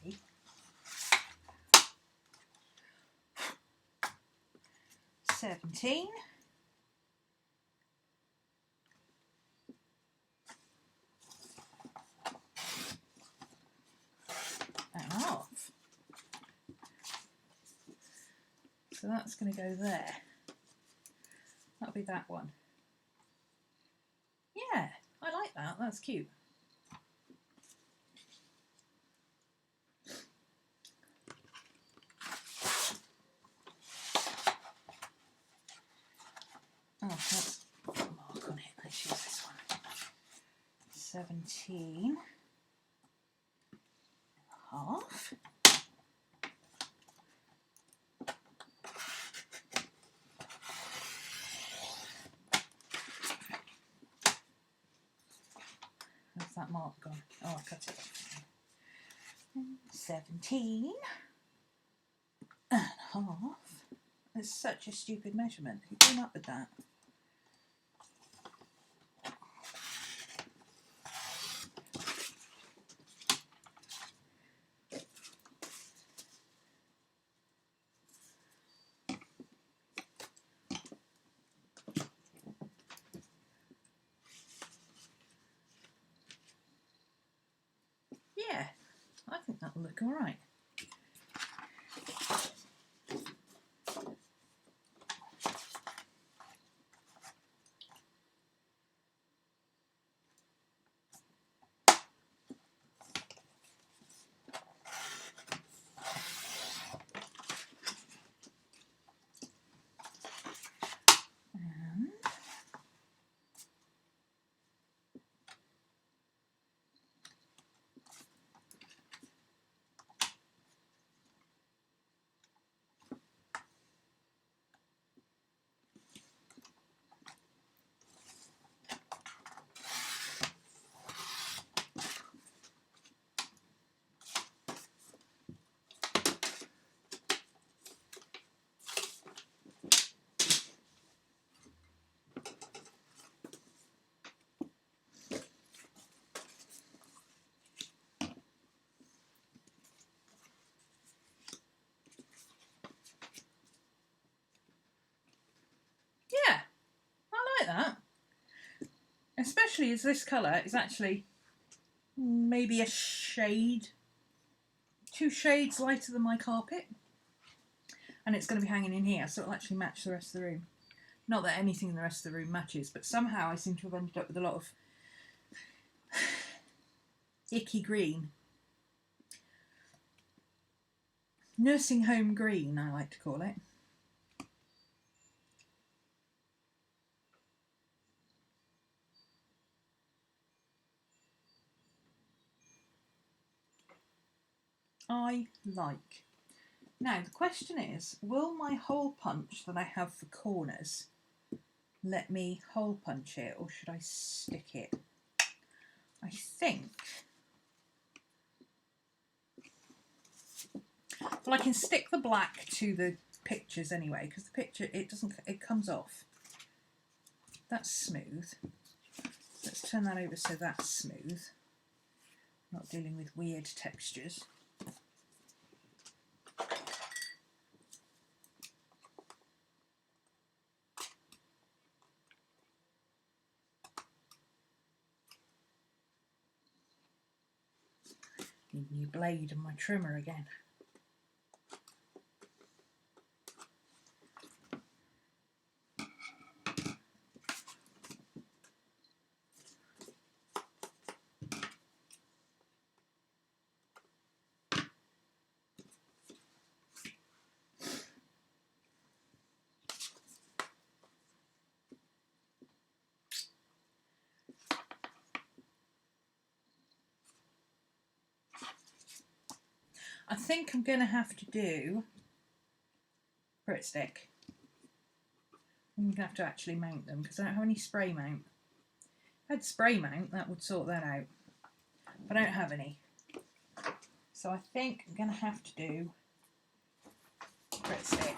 Okay. 17 and a half. So that's going to go there. That'll be that one. Yeah, I like that. That's cute. Oh, that's got a mark on it. Let's use this one. 17 and a half. Where's that mark gone? Oh, I cut it off. 17 and a half. It's such a stupid measurement. Who came up with that? Yeah, I think that'll look all right. Yeah, I like that. Especially as this colour is actually maybe a shade, 2 shades lighter than my carpet. And it's going to be hanging in here, so it'll actually match the rest of the room. Not that anything in the rest of the room matches, but somehow I seem to have ended up with a lot of icky green. Nursing home green, I like to call it. I like. Now the question is, will my hole punch that I have for corners let me hole punch it, or should I stick it? I think, well, I can stick the black to the pictures anyway, because the picture, it comes off. That's smooth. Let's turn that over so that's smooth. Not dealing with weird textures. Need a new blade and my trimmer again. I think I'm going to have to do Grit stick. I'm going to have to actually mount them because I don't have any spray mount. If I had spray mount, that would sort that out. But I don't have any. So I think I'm going to have to do Grit stick.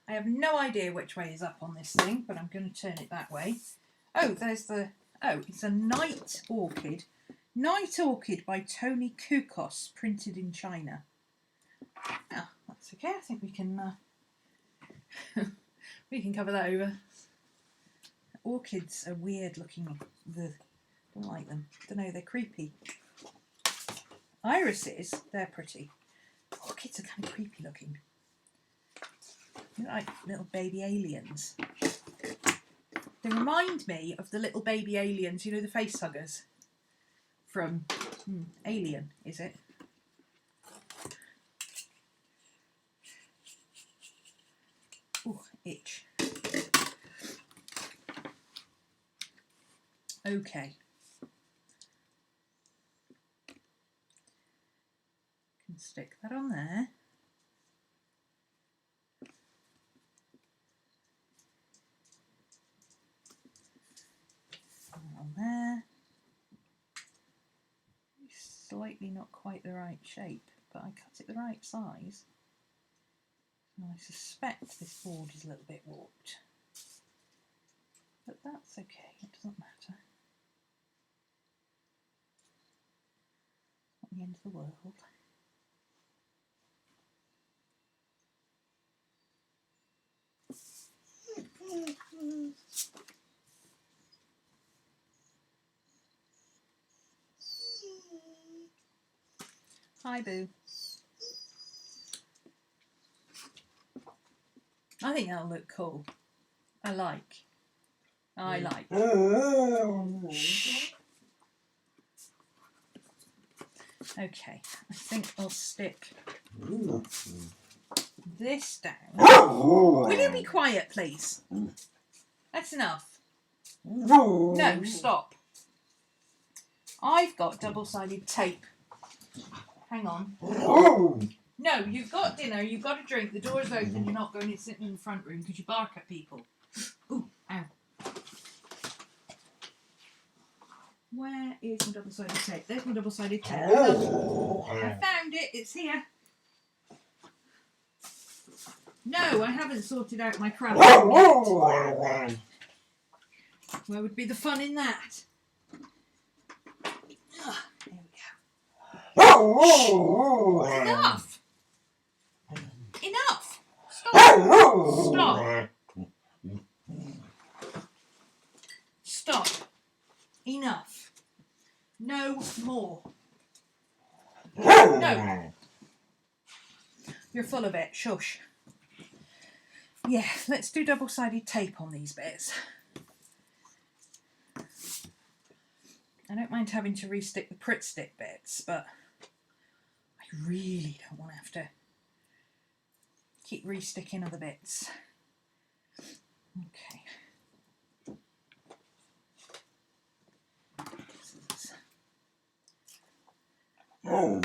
I have no idea which way is up on this thing, but I'm going to turn it that way. Oh, there's the... Oh, it's a Night Orchid. Night Orchid by Tony Kukos, printed in China. Oh, that's okay. I think we can we can cover that over. Orchids are weird looking. Don't like them. Don't know. They're creepy. Irises, they're pretty. Orchids are kind of creepy looking. They're like little baby aliens. They remind me of the little baby aliens. You know, the face huggers from Alien, is it? Oh, itch. Okay. Can stick that on there. On there. Slightly not quite the right shape, but I cut it the right size. And I suspect this board is a little bit warped. But that's okay, it doesn't matter. Not the end of the world. Hi, Boo. I think that'll look cool. I like. Okay, I think I'll stick this down. Will you be quiet, please? That's enough. No, stop. I've got double-sided tape. Hang on. No, you've got dinner, you've got a drink, the door's open, you're not going to sit in the front room because you bark at people. Ooh, ow. Where is my double-sided tape? There's my double-sided tape. I found it, it's here. No, I haven't sorted out my crap yet. Where would be the fun in that? There we go. Enough! Enough! Stop! Stop! Stop! Enough! No more! No! You're full of it, shush. Yeah, let's do double-sided tape on these bits. I don't mind having to restick the Pritt stick bits, but I really don't want to have to keep resticking other bits. Okay. No.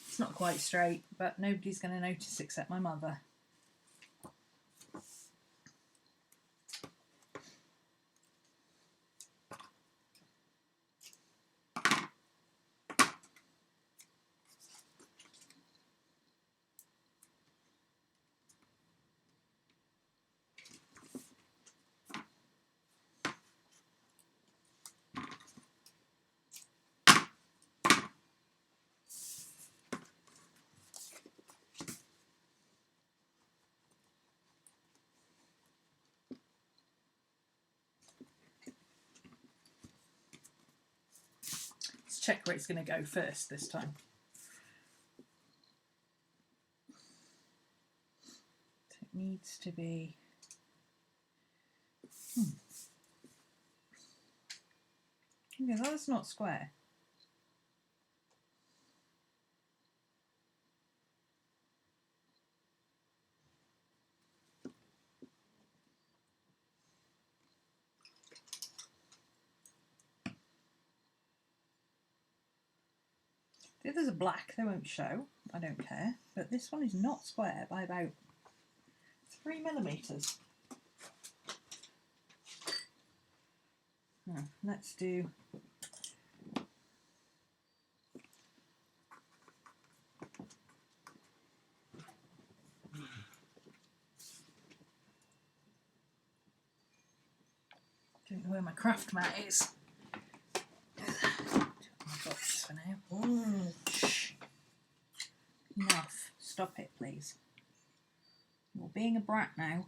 It's not quite straight, but nobody's going to notice except my mother. Check where it's going to go first this time. It needs to be... Okay, that's not square. The others are black, they won't show, I don't care, but this one is not square by about 3 millimeters. Now, let's do don't know where my craft mat is. I've got this for now. Shh. Enough. Stop it, please. You're being a brat now.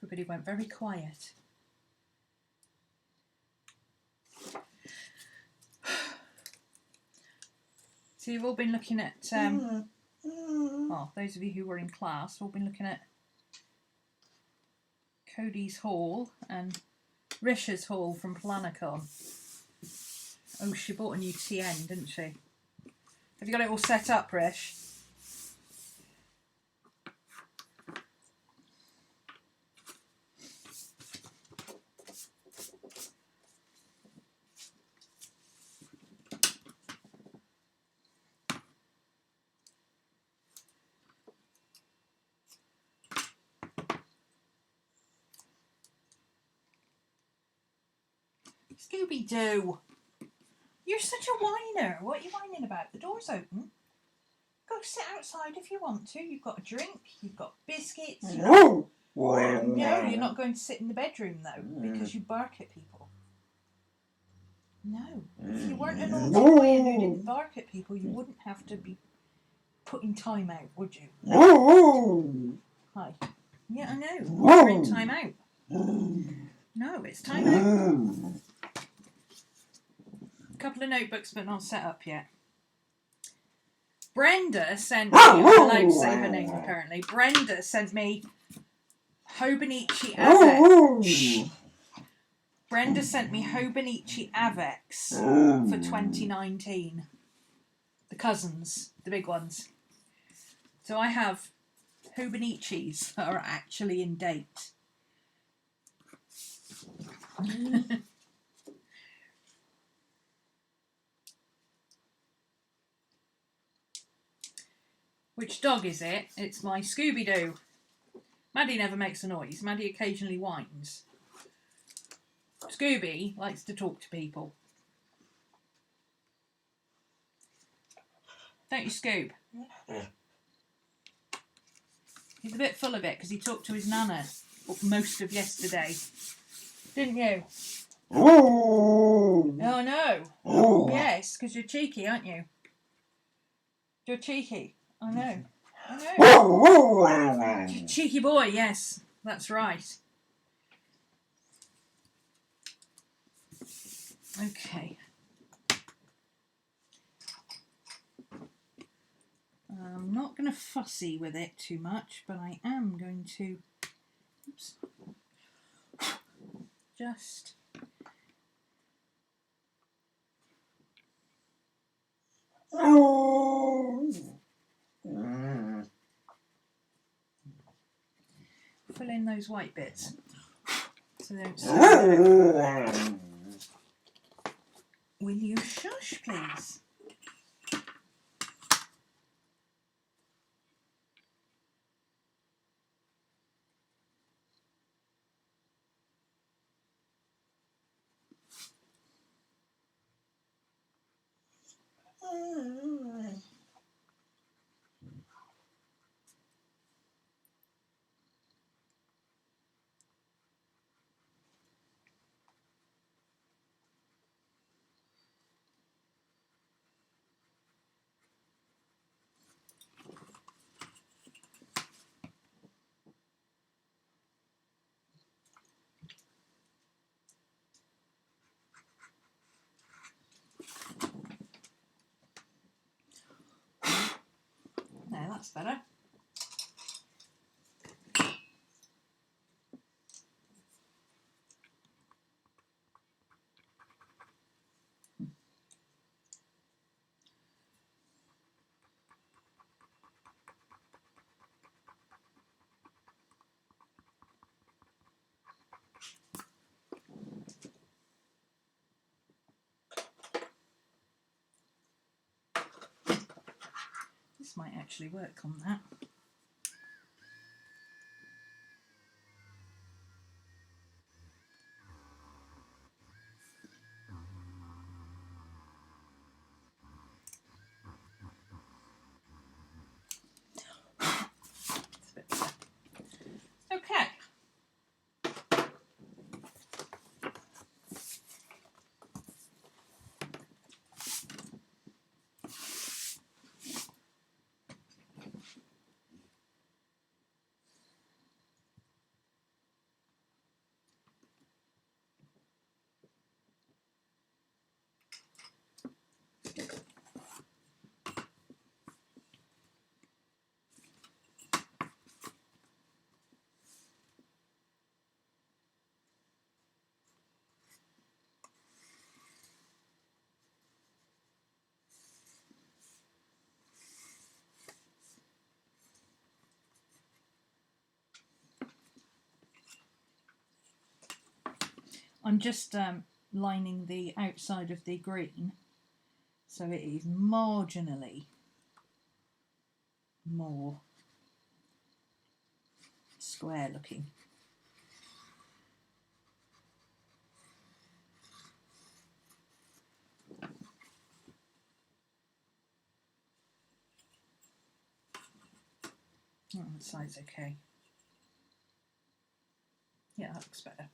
Everybody went very quiet. So you've all been looking at, well, those of you who were in class, all been looking at Cody's haul and Risha's haul from Planacon. Oh, she bought a new TN, didn't she? Have you got it all set up, Rish? Scooby-Doo! You're such a whiner. What are you whining about? The door's open. Go sit outside if you want to. You've got a drink. You've got biscuits. No, you're not going to sit in the bedroom though, because you bark at people. No. If you weren't a naughty boy and you didn't bark at people, you wouldn't have to be putting time out, would you? Hi. Yeah, I know. We're in time out. No, it's time out. A couple of notebooks, but not set up yet. Brenda sent me, I'm allowed to say her name apparently. Brenda sent me Hobonichi Avex. Brenda sent me Hobonichi Avex for 2019. The cousins, the big ones. So I have Hobonichis that are actually in date. Which dog is it? It's my Scooby-Doo. Maddie never makes a noise. Maddie occasionally whines. Scooby likes to talk to people. Don't you, Scoob? He's a bit full of it because he talked to his nana most of yesterday. Didn't you? Oh no. Yes, because you're cheeky, aren't you? You're cheeky. I know. You're a cheeky boy, yes. That's right. Okay. I'm not going to fussy with it too much, but I am going to just fill in those white bits so they don't slip. Will you shush, please? There, that's better. This might actually work on that. Okay. I'm just lining the outside of the green so it is marginally more square looking. Oh, that side's okay. Yeah, that looks better.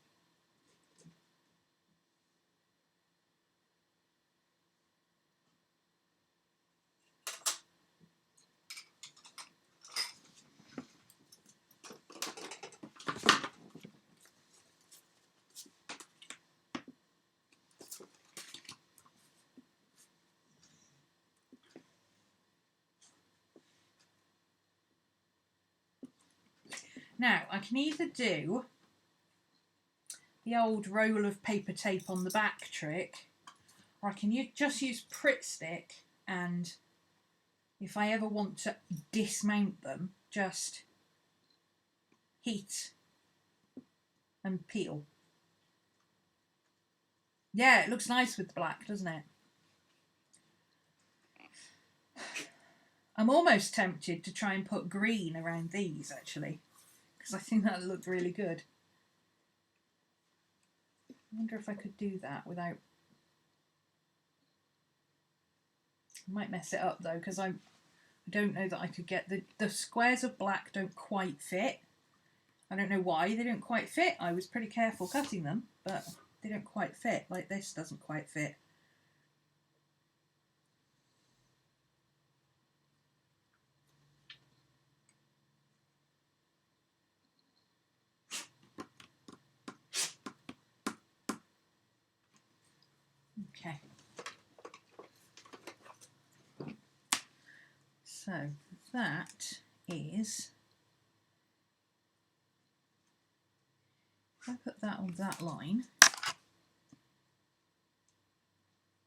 Now, I can either do the old roll of paper tape on the back trick, or I can just use Pritt stick, and if I ever want to dismount them, just heat and peel. Yeah, it looks nice with the black, doesn't it? I'm almost tempted to try and put green around these, actually, because I think that looked really good. I wonder if I could do that without... I might mess it up, though, because I don't know that I could get... The squares of black don't quite fit. I don't know why they don't quite fit. I was pretty careful cutting them, but they don't quite fit. Like this doesn't quite fit. Okay. So that is... If I put that on that line,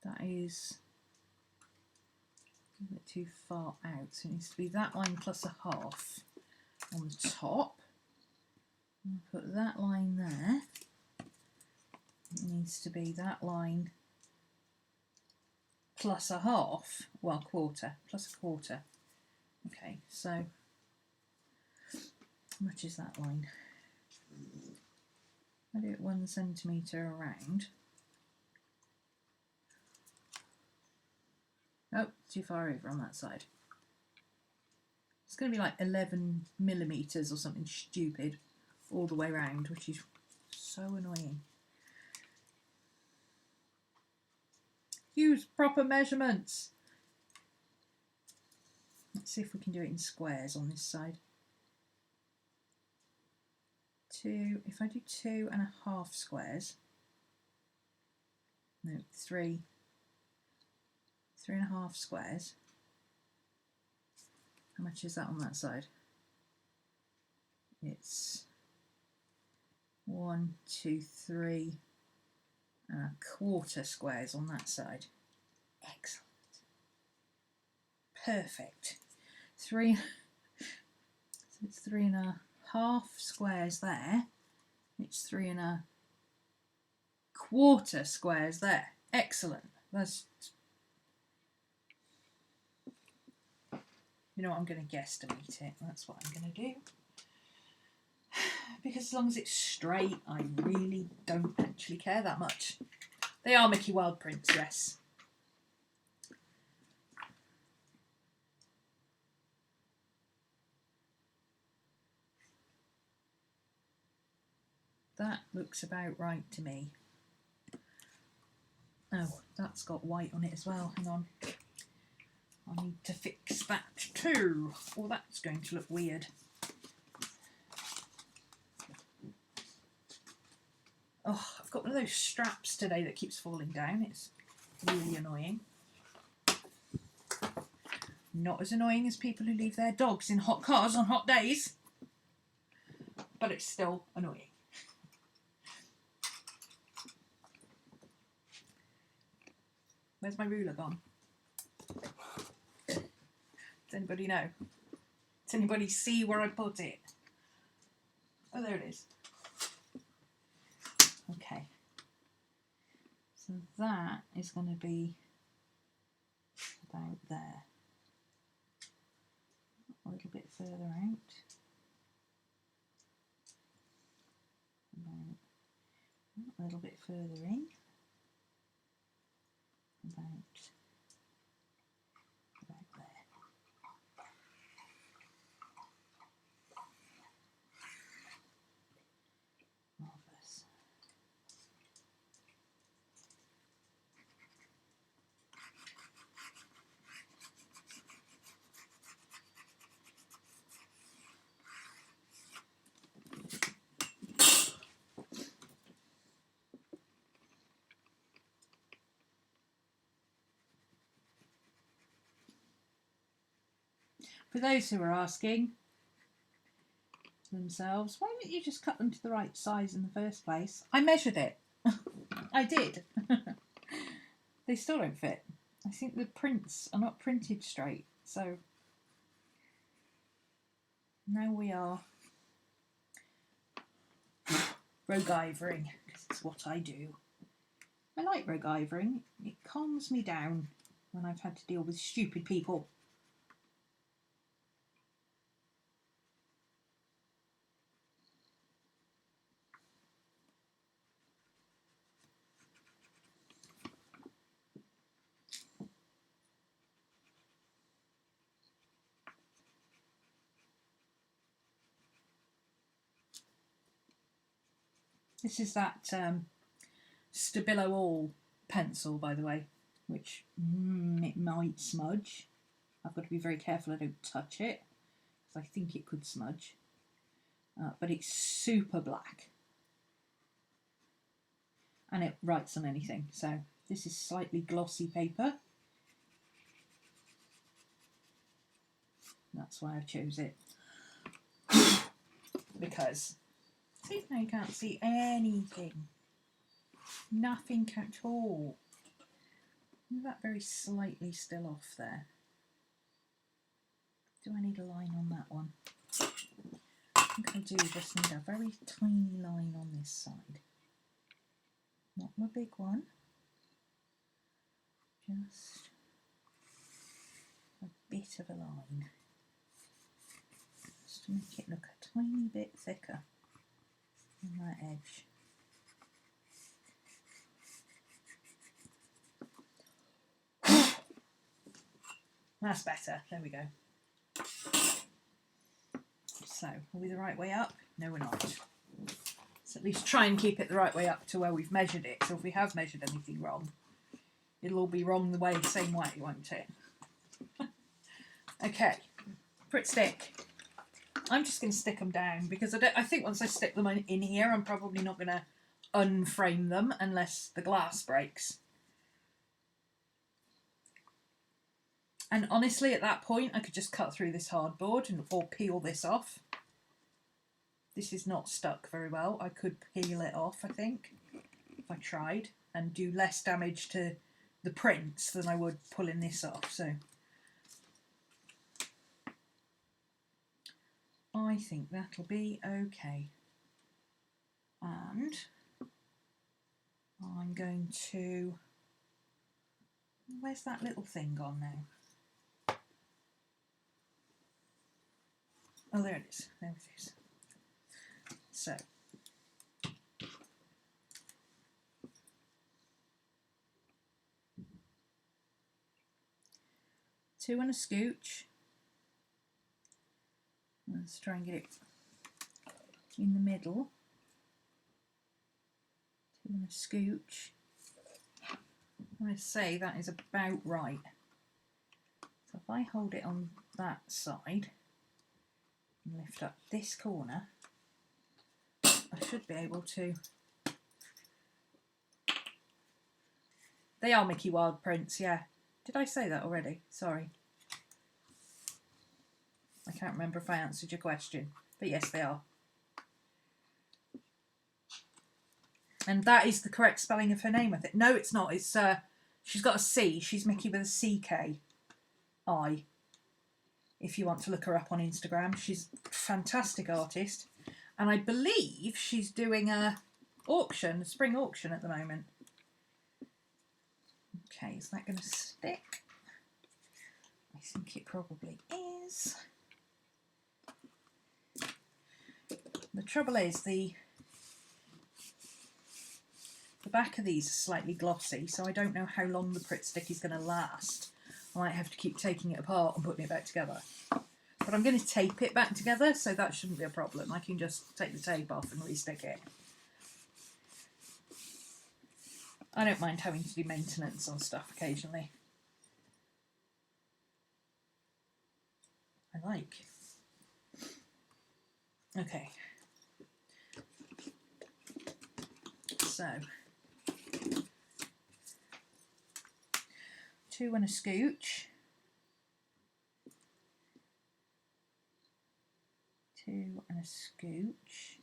that is a bit too far out. So it needs to be that line plus a half on the top. I'll put that line there. It needs to be that line plus a half, well, quarter, plus a quarter. Okay, so how much is that line? I do it 1 centimetre around. Oh, too far over on that side. It's going to be like 11 millimetres or something stupid all the way around, which is so annoying. Use proper measurements. Let's see if we can do it in squares on this side. 2, if I do 2.5 squares, no, 3.5 squares, how much is that on that side? It's 1, 2, 3.25 squares on that side. Excellent. Perfect. So it's 3.5 squares there. It's 3.25 squares there. Excellent. That's... You know what, I'm going to guesstimate it. That's what I'm going to do. Because as long as it's straight, I really don't actually care that much. They are Mickey Wild prints, yes. That looks about right to me. Oh, that's got white on it as well. Hang on. I need to fix that too. Or that's going to look weird. Oh, I've got one of those straps today that keeps falling down. It's really annoying. Not as annoying as people who leave their dogs in hot cars on hot days. But it's still annoying. Where's my ruler gone? Does anybody know? Does anybody see where I put it? Oh, there it is. Okay. So that is going to be about there. A little bit further out. About a little bit further in. About there. Marvellous. For those who are asking themselves, why didn't you just cut them to the right size in the first place? I measured it. I did. They still don't fit. I think the prints are not printed straight, so now we are rogue-ivering, because it's what I do. I like MacGyvering. It calms me down when I've had to deal with stupid people. This is that Stabilo All pencil, by the way, which it might smudge. I've got to be very careful I don't touch it, because I think it could smudge. But it's super black. And it writes on anything. So this is slightly glossy paper. That's why I chose it. Because, see, now you can't see anything. Nothing at all. Move that very slightly still off there. Do I need a line on that one? I think I do just need a very tiny line on this side. Not the big one. Just a bit of a line. Just to make it look a tiny bit thicker on that edge. That's better. There we go. So, are we the right way up? No, we're not. So at least try and keep it the right way up to where we've measured it. So if we have measured anything wrong, it'll all be wrong the same way, won't it? Okay, Pritt stick. I'm just going to stick them down because I think once I stick them in here, I'm probably not going to unframe them unless the glass breaks. And honestly, at that point, I could just cut through this hardboard or peel this off. This is not stuck very well. I could peel it off, I think, if I tried, and do less damage to the prints than I would pulling this off. So I think that'll be okay. And I'm going to... Where's that little thing gone now? Oh, there it is. There it is. So, two and a scooch. Let's try and get it in the middle. Two and a scooch. I'm going to say that is about right. So if I hold it on that side and lift up this corner, I should be able to. They are Mickey Wild prints, yeah. Did I say that already? Sorry. I can't remember if I answered your question, but yes, they are. And that is the correct spelling of her name, I think. No, it's not. It's she's got a C. She's Mickey with a CK-I. If you want to look her up on Instagram, she's a fantastic artist. And I believe she's doing a spring auction at the moment. Okay, is that going to stick? I think it probably is. The trouble is the back of these are slightly glossy, so I don't know how long the Pritt stick is going to last. I might have to keep taking it apart and putting it back together. But I'm going to tape it back together, so that shouldn't be a problem. I can just take the tape off and re-stick it. I don't mind having to do maintenance on stuff occasionally. I like. Okay. So, two and a scooch. Two and a scooch.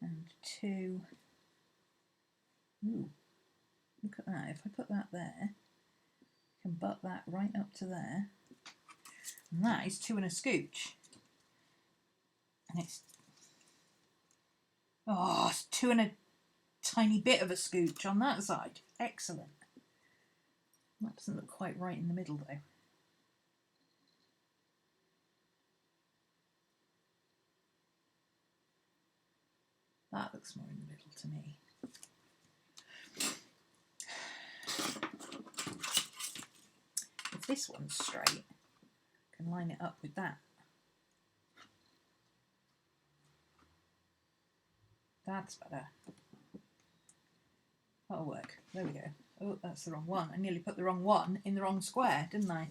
And two. Ooh, look at that. If I put that there, I can butt that right up to there. And that is two and a scooch. And it's Oh, it's 2 and a tiny bit of a scooch on that side. Excellent. That doesn't look quite right in the middle though. That looks more in the middle to me. If this one's straight, I can line it up with that. That's better. That'll work. There we go. Oh, that's the wrong one. I nearly put the wrong one in the wrong square, didn't I?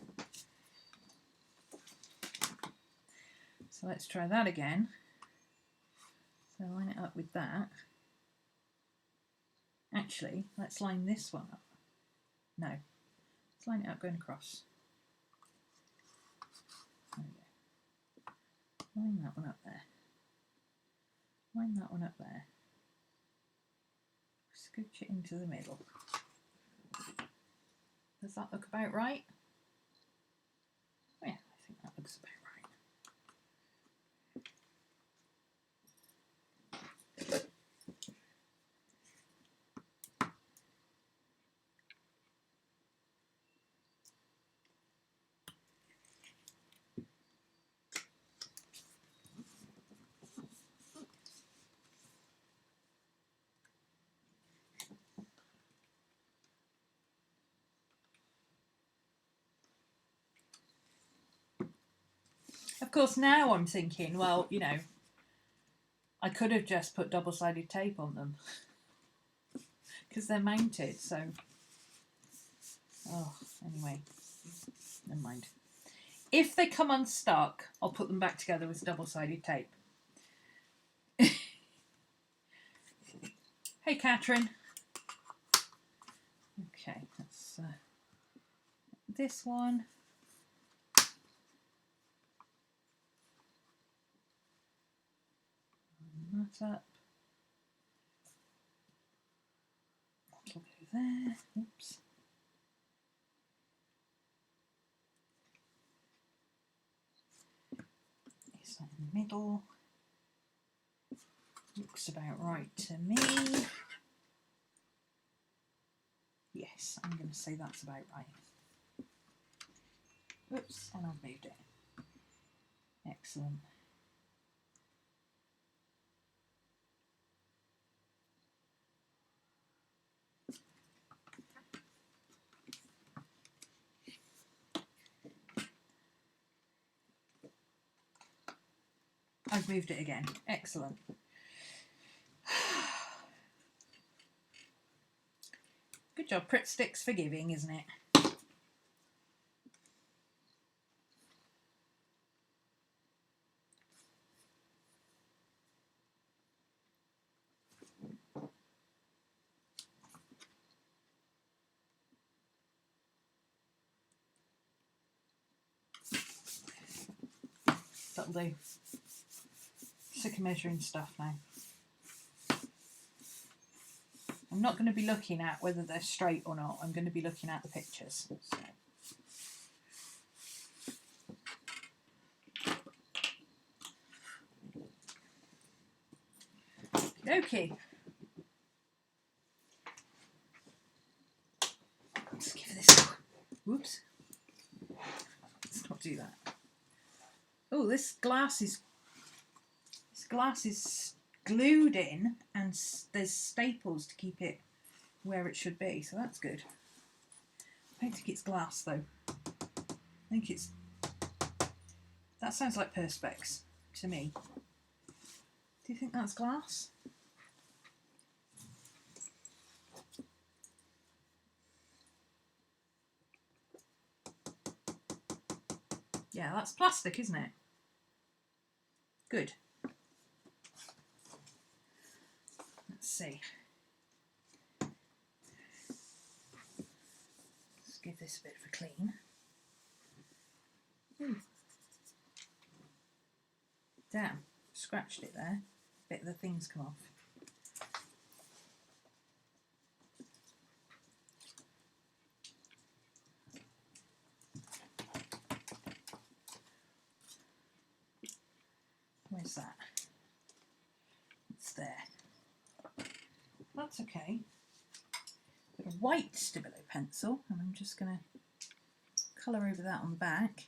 So let's try that again. So line it up with that. Actually, let's line this one up. No. Let's line it up going across. There we go. Line that one up there. Line that one up there. Scooch it into the middle. Does that look about right? Yeah, I think that looks about right. Of course, now I'm thinking, well, you know, I could have just put double-sided tape on them because they're mounted, so... Oh, anyway, never mind. If they come unstuck, I'll put them back together with double-sided tape. Hey, Catherine. Okay, that's this one. That up. That'll go there. Oops. Is that in the middle? Looks about right to me. Yes, I'm going to say that's about right. Oops, and I've moved it. Excellent. I've moved it again. Excellent. Good job. Pritt Stick's forgiving, isn't it? That'll do. Sick of measuring stuff now. I'm not going to be looking at whether they're straight or not. I'm going to be looking at the pictures. So. Okay. Let's give this. Whoops. Let's not do that. Oh, this glass is glued in, and there's staples to keep it where it should be, so that's good. I don't think it's glass though. I think it's... That sounds like Perspex to me. Do you think that's glass? Yeah, that's plastic, isn't it? Good. Let's see. Let's give this a bit of a clean. Damn, scratched it there. A bit of the things come off. Where's that? It's there. That's okay. Got a white Stabilo pencil, and I'm just going to colour over that on the back.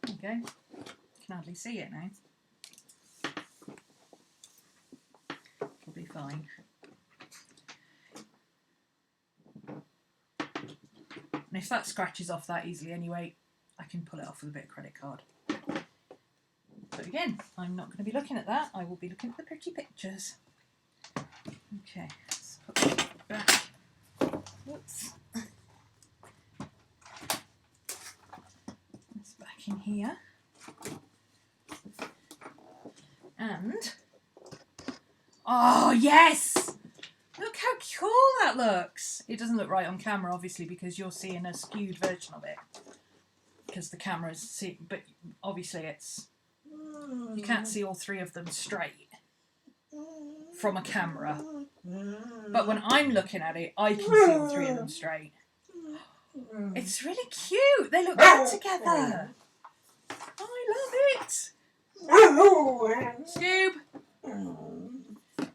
There you go. Can hardly see it now. It'll be fine. And if that scratches off that easily anyway, I can pull it off with a bit of credit card. But again, I'm not going to be looking at that. I will be looking at the pretty pictures. Okay, let's put that back. Whoops. That's back in here. And, oh yes! Look how cool that looks! It doesn't look right on camera, obviously, because you're seeing a skewed version of it. Because the camera's but obviously it's, you can't see all three of them straight from a camera. But when I'm looking at it, I can see all three of them straight. It's really cute! They look good together! I love it! Scoob!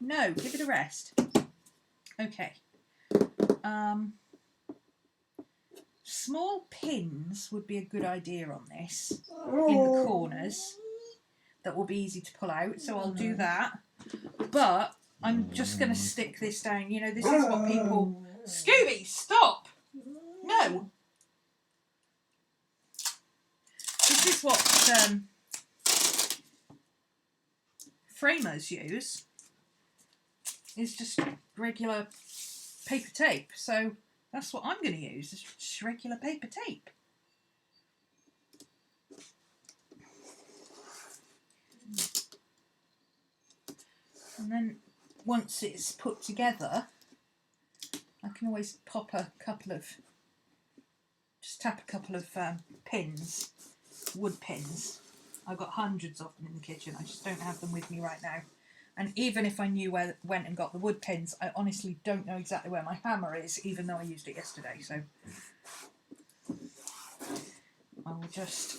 No, give it a rest. Okay. Small pins would be a good idea on this in the corners that will be easy to pull out, so I'll do that. But I'm just going to stick this down. You know, this is what people... Scooby, stop! No! This is what framers use, is just regular paper tape. So that's what I'm going to use, is just regular paper tape. And then once it's put together, I can always pop a couple of, just tap a couple of pins, wood pins. I've got hundreds of them in the kitchen. I just don't have them with me right now. And even if I knew where went and got the wood pins, I honestly don't know exactly where my hammer is, even though I used it yesterday. So I will just...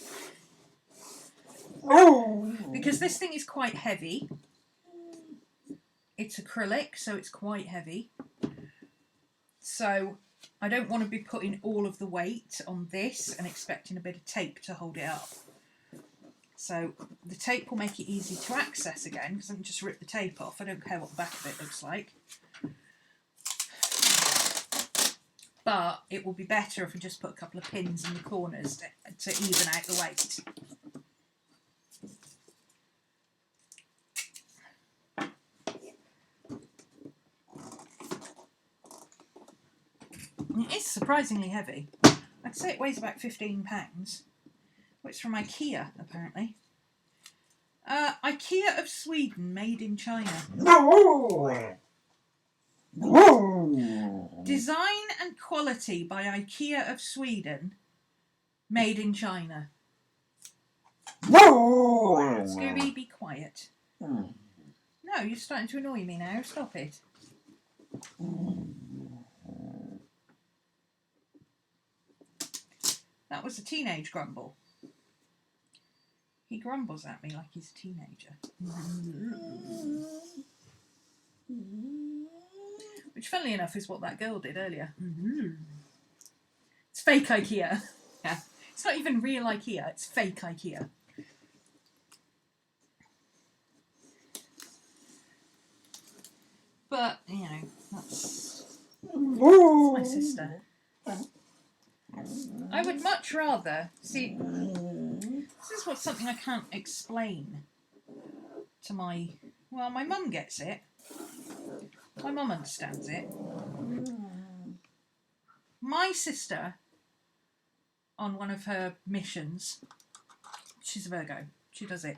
Because this thing is quite heavy. It's acrylic, so it's quite heavy. So I don't want to be putting all of the weight on this and expecting a bit of tape to hold it up. So the tape will make it easy to access again, because I can just rip the tape off. I don't care what the back of it looks like. But it will be better if I just put a couple of pins in the corners to even out the weight. It is surprisingly heavy. I'd say it weighs about 15 pounds. Well, it's from IKEA, apparently. IKEA of Sweden, made in China. Design and quality by IKEA of Sweden, made in China. Scooby, be quiet. No, you're starting to annoy me now. Stop it. That was a teenage grumble. He grumbles at me like he's a teenager. Which, funnily enough, is what that girl did earlier. It's fake IKEA. Yeah. It's not even real IKEA, it's fake IKEA. But, you know, that's my sister. I would much rather see. This is something I can't explain to my. Well, my mum gets it. My mum understands it. My sister, on one of her missions, she's a Virgo, she does it,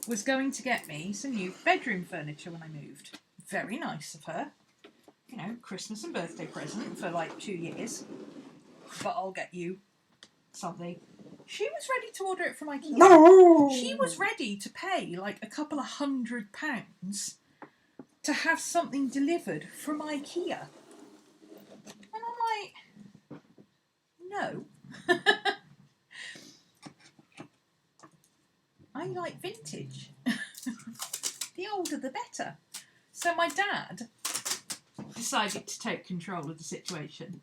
was going to get me some new bedroom furniture when I moved. Very nice of her. You know, Christmas and birthday present for like 2 years. But I'll get you something. She was ready to order it from IKEA. No. She was ready to pay like a couple of £100 to have something delivered from IKEA. And I'm like, no. I like vintage. The older the better. So my dad decided to take control of the situation.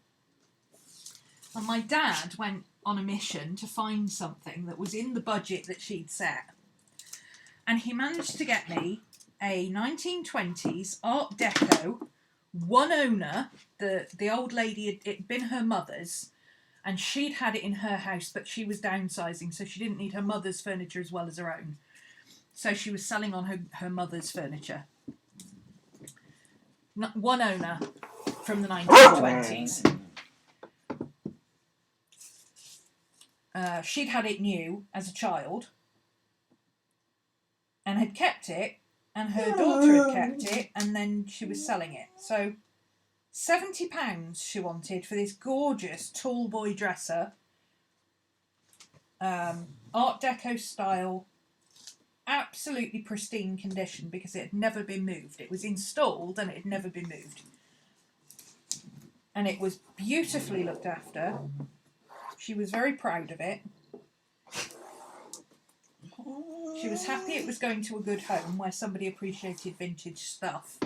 And my dad went on a mission to find something that was in the budget that she'd set. And he managed to get me a 1920s Art Deco, one owner. The old lady, it'd been her mother's, and she'd had it in her house, but she was downsizing, so she didn't need her mother's furniture as well as her own. So she was selling on her mother's furniture. One owner from the 1920s. She'd had it new as a child and had kept it, and her daughter had kept it, and then she was selling it. So £70 she wanted for this gorgeous tall boy dresser, Art Deco style, absolutely pristine condition because it had never been moved. It was installed and it had never been moved. And it was beautifully looked after. She was very proud of it. She was happy it was going to a good home where somebody appreciated vintage stuff.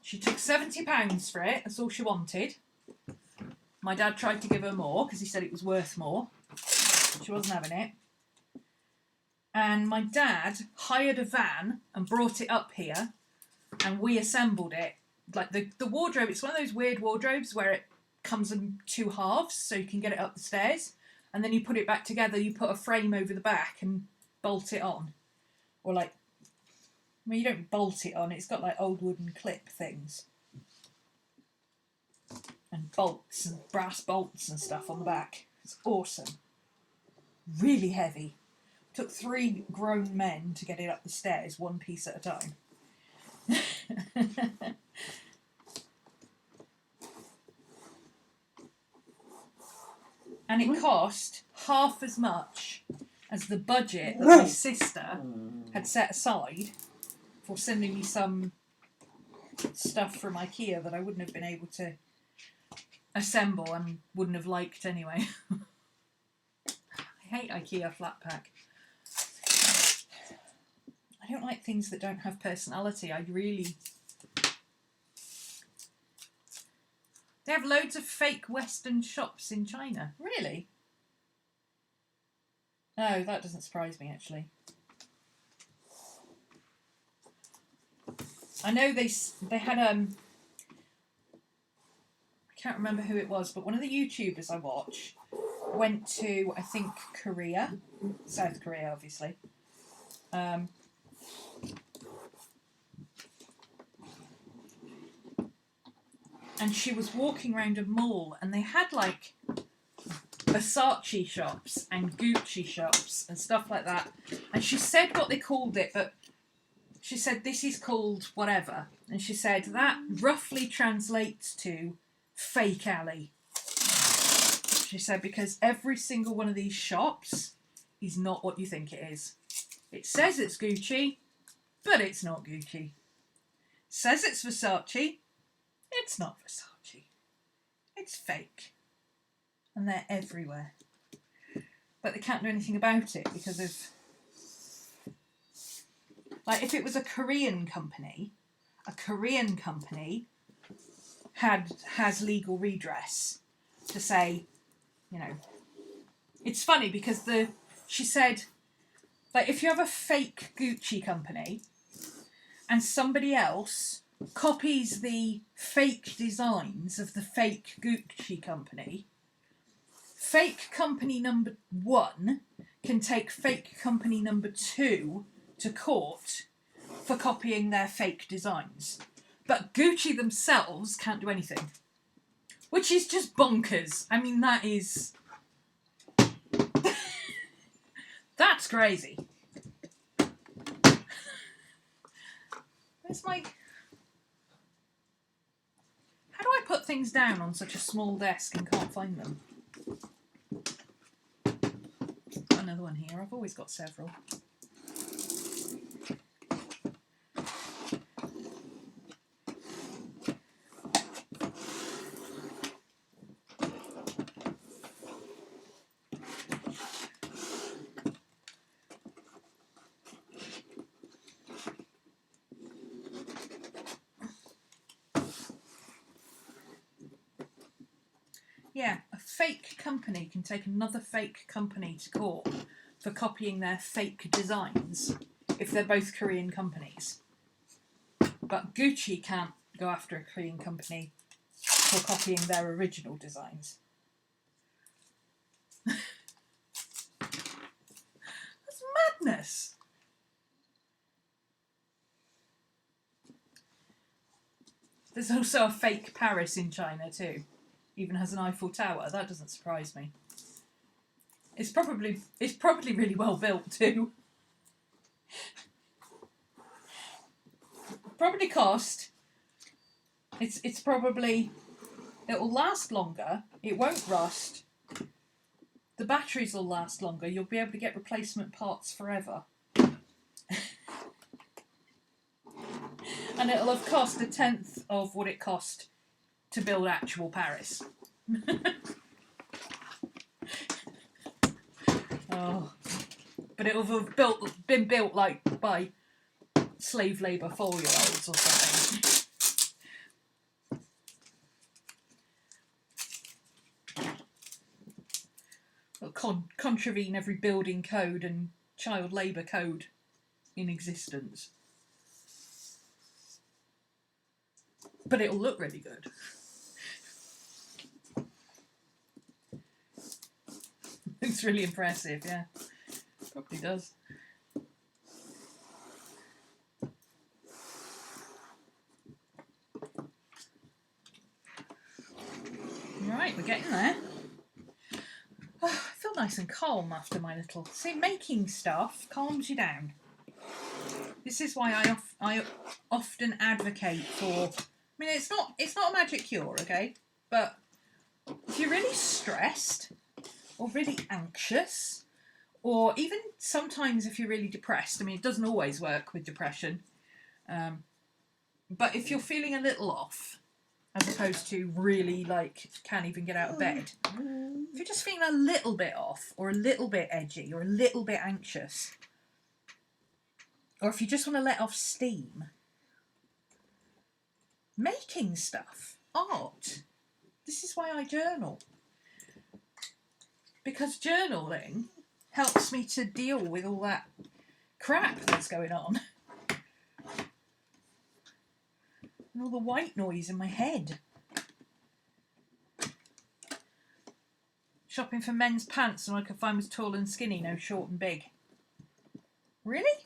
She took £70 for it, that's all she wanted. My dad tried to give her more because he said it was worth more. She wasn't having it. And my dad hired a van and brought it up here, and we assembled it. Like the wardrobe, it's one of those weird wardrobes where it comes in two halves so you can get it up the stairs, and then you put it back together, you put a frame over the back and bolt it on. Or like, well, you don't bolt it on, it's got like old wooden clip things. And bolts and brass bolts and stuff on the back. It's awesome. Really heavy. Took 3 grown men to get it up the stairs, one piece at a time. And it cost half as much as the budget that my sister had set aside for sending me some stuff from IKEA that I wouldn't have been able to assemble and wouldn't have liked anyway. I hate IKEA flat pack. I don't like things that don't have personality. They have loads of fake Western shops in China. Really? Oh, that doesn't surprise me, actually. I know they had I can't remember who it was, but one of the YouTubers I watch went to, I think, Korea, South Korea, obviously. And she was walking around a mall, and they had like Versace shops and Gucci shops and stuff like that. And she said what they called it, but she said this is called whatever. And she said that roughly translates to fake alley. She said because every single one of these shops is not what you think it is. It says it's Gucci, but it's not Gucci. It says it's Versace. It's not Versace. It's fake. And they're everywhere. But they can't do anything about it because of... Like, if it was a Korean company has legal redress to say, you know... It's funny because she said, like, if you have a fake Gucci company and somebody else copies the fake designs of the fake Gucci company, fake company number 1 can take fake company number 2 to court for copying their fake designs. But Gucci themselves can't do anything. Which is just bonkers. I mean, that is... That's crazy. Where's my... How do I put things down on such a small desk and can't find them? Got another one here. I've always got several. Yeah, a fake company can take another fake company to court for copying their fake designs if they're both Korean companies. But Gucci can't go after a Korean company for copying their original designs. That's madness. There's also a fake Paris in China too. Even has an Eiffel Tower. That doesn't surprise me. It's probably really well built too. Probably cost. It's probably, it'll last longer. It won't rust. The batteries will last longer. You'll be able to get replacement parts forever. And it'll have cost 1/10 of what it cost to build actual Paris. Oh, but it'll have been built like by slave labour 4-year-olds or something. It'll contravene every building code and child labour code in existence. But it'll look really good. Looks really impressive, yeah. Probably does. Right, we're getting there. Oh, I feel nice and calm after my little... See, making stuff calms you down. This is why I often advocate for... I mean, it's not a magic cure, okay? But if you're really stressed or really anxious, or even sometimes if you're really depressed, I mean, it doesn't always work with depression, but if you're feeling a little off, as opposed to really, like, can't even get out of bed, if you're just feeling a little bit off, or a little bit edgy, or a little bit anxious, or if you just want to let off steam, making stuff, art. This is why I journal. Because journaling helps me to deal with all that crap that's going on. And all the white noise in my head. Shopping for men's pants and I could find was tall and skinny, no short and big. Really?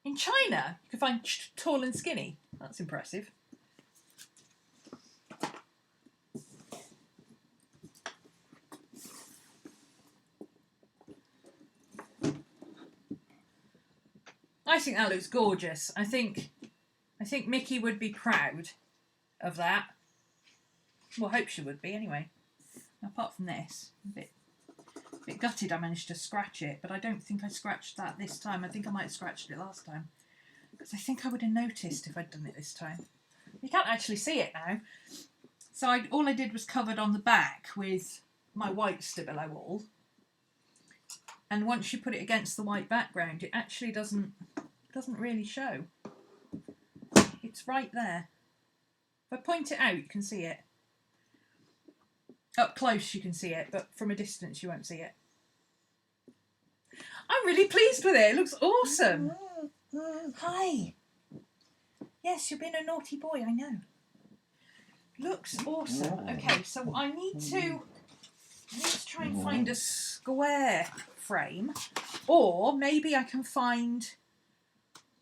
In China, you can find tall and skinny. That's impressive. I think that looks gorgeous. I think Mickey would be proud of that. Well, I hope she would be anyway. Apart from this, a bit gutted I managed to scratch it, but I don't think I scratched that this time. I think I might have scratched it last time. Because I think I would have noticed if I'd done it this time. You can't actually see it now. So all I did was covered on the back with my white Stabilo wall. And once you put it against the white background, it actually doesn't really show. It's right there. If I point it out, you can see it. Up close you can see it, but from a distance you won't see it. I'm really pleased with it. It looks awesome. Hi. Yes, you're being a naughty boy, I know. Looks awesome. Okay, so I need to try and find a square frame, or maybe I can find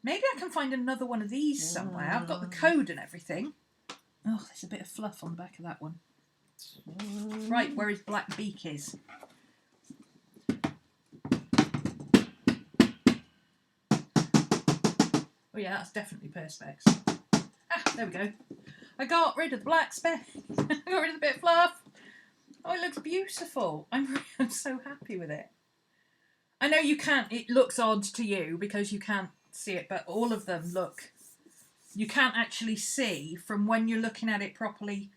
another one of these somewhere. I've got the code and everything. Oh, there's a bit of fluff on the back of that one. Right, where his black beak is. Oh yeah, that's definitely Perspex. Ah, there we go. I got rid of the black speck. I got rid of the bit of fluff. Oh, it looks beautiful. I'm so happy with it. I know you can't, it looks odd to you because you can't see it, but all of them look, you can't actually see from when you're looking at it properly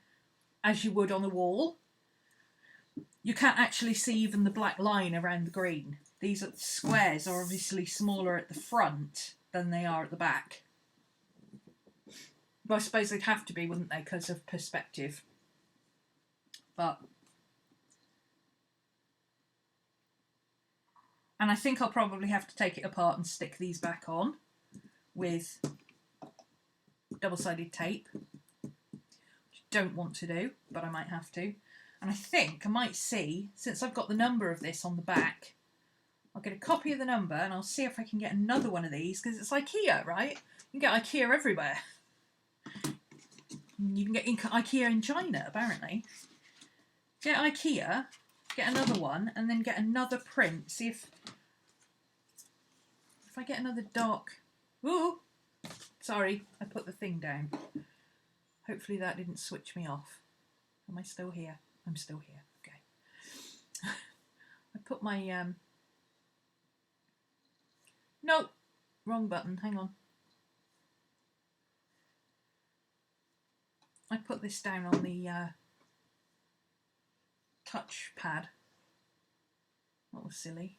as you would on the wall. You can't actually see even the black line around the green. These squares are obviously smaller at the front than they are at the back. But I suppose they'd have to be, wouldn't they, because of perspective. But, and I think I'll probably have to take it apart and stick these back on with double-sided tape, which I don't want to do, but I might have to. And I think I might see, since I've got the number of this on the back, I'll get a copy of the number and I'll see if I can get another one of these, because it's IKEA, right? You can get IKEA everywhere. You can get IKEA in China, apparently. Get IKEA, get another one, and then get another print. See if I get another dark... Ooh! Sorry, I put the thing down. Hopefully that didn't switch me off. Am I still here? I'm still here. Okay. I put my... No! Wrong button. Hang on. I put this down on the touch pad. That was silly.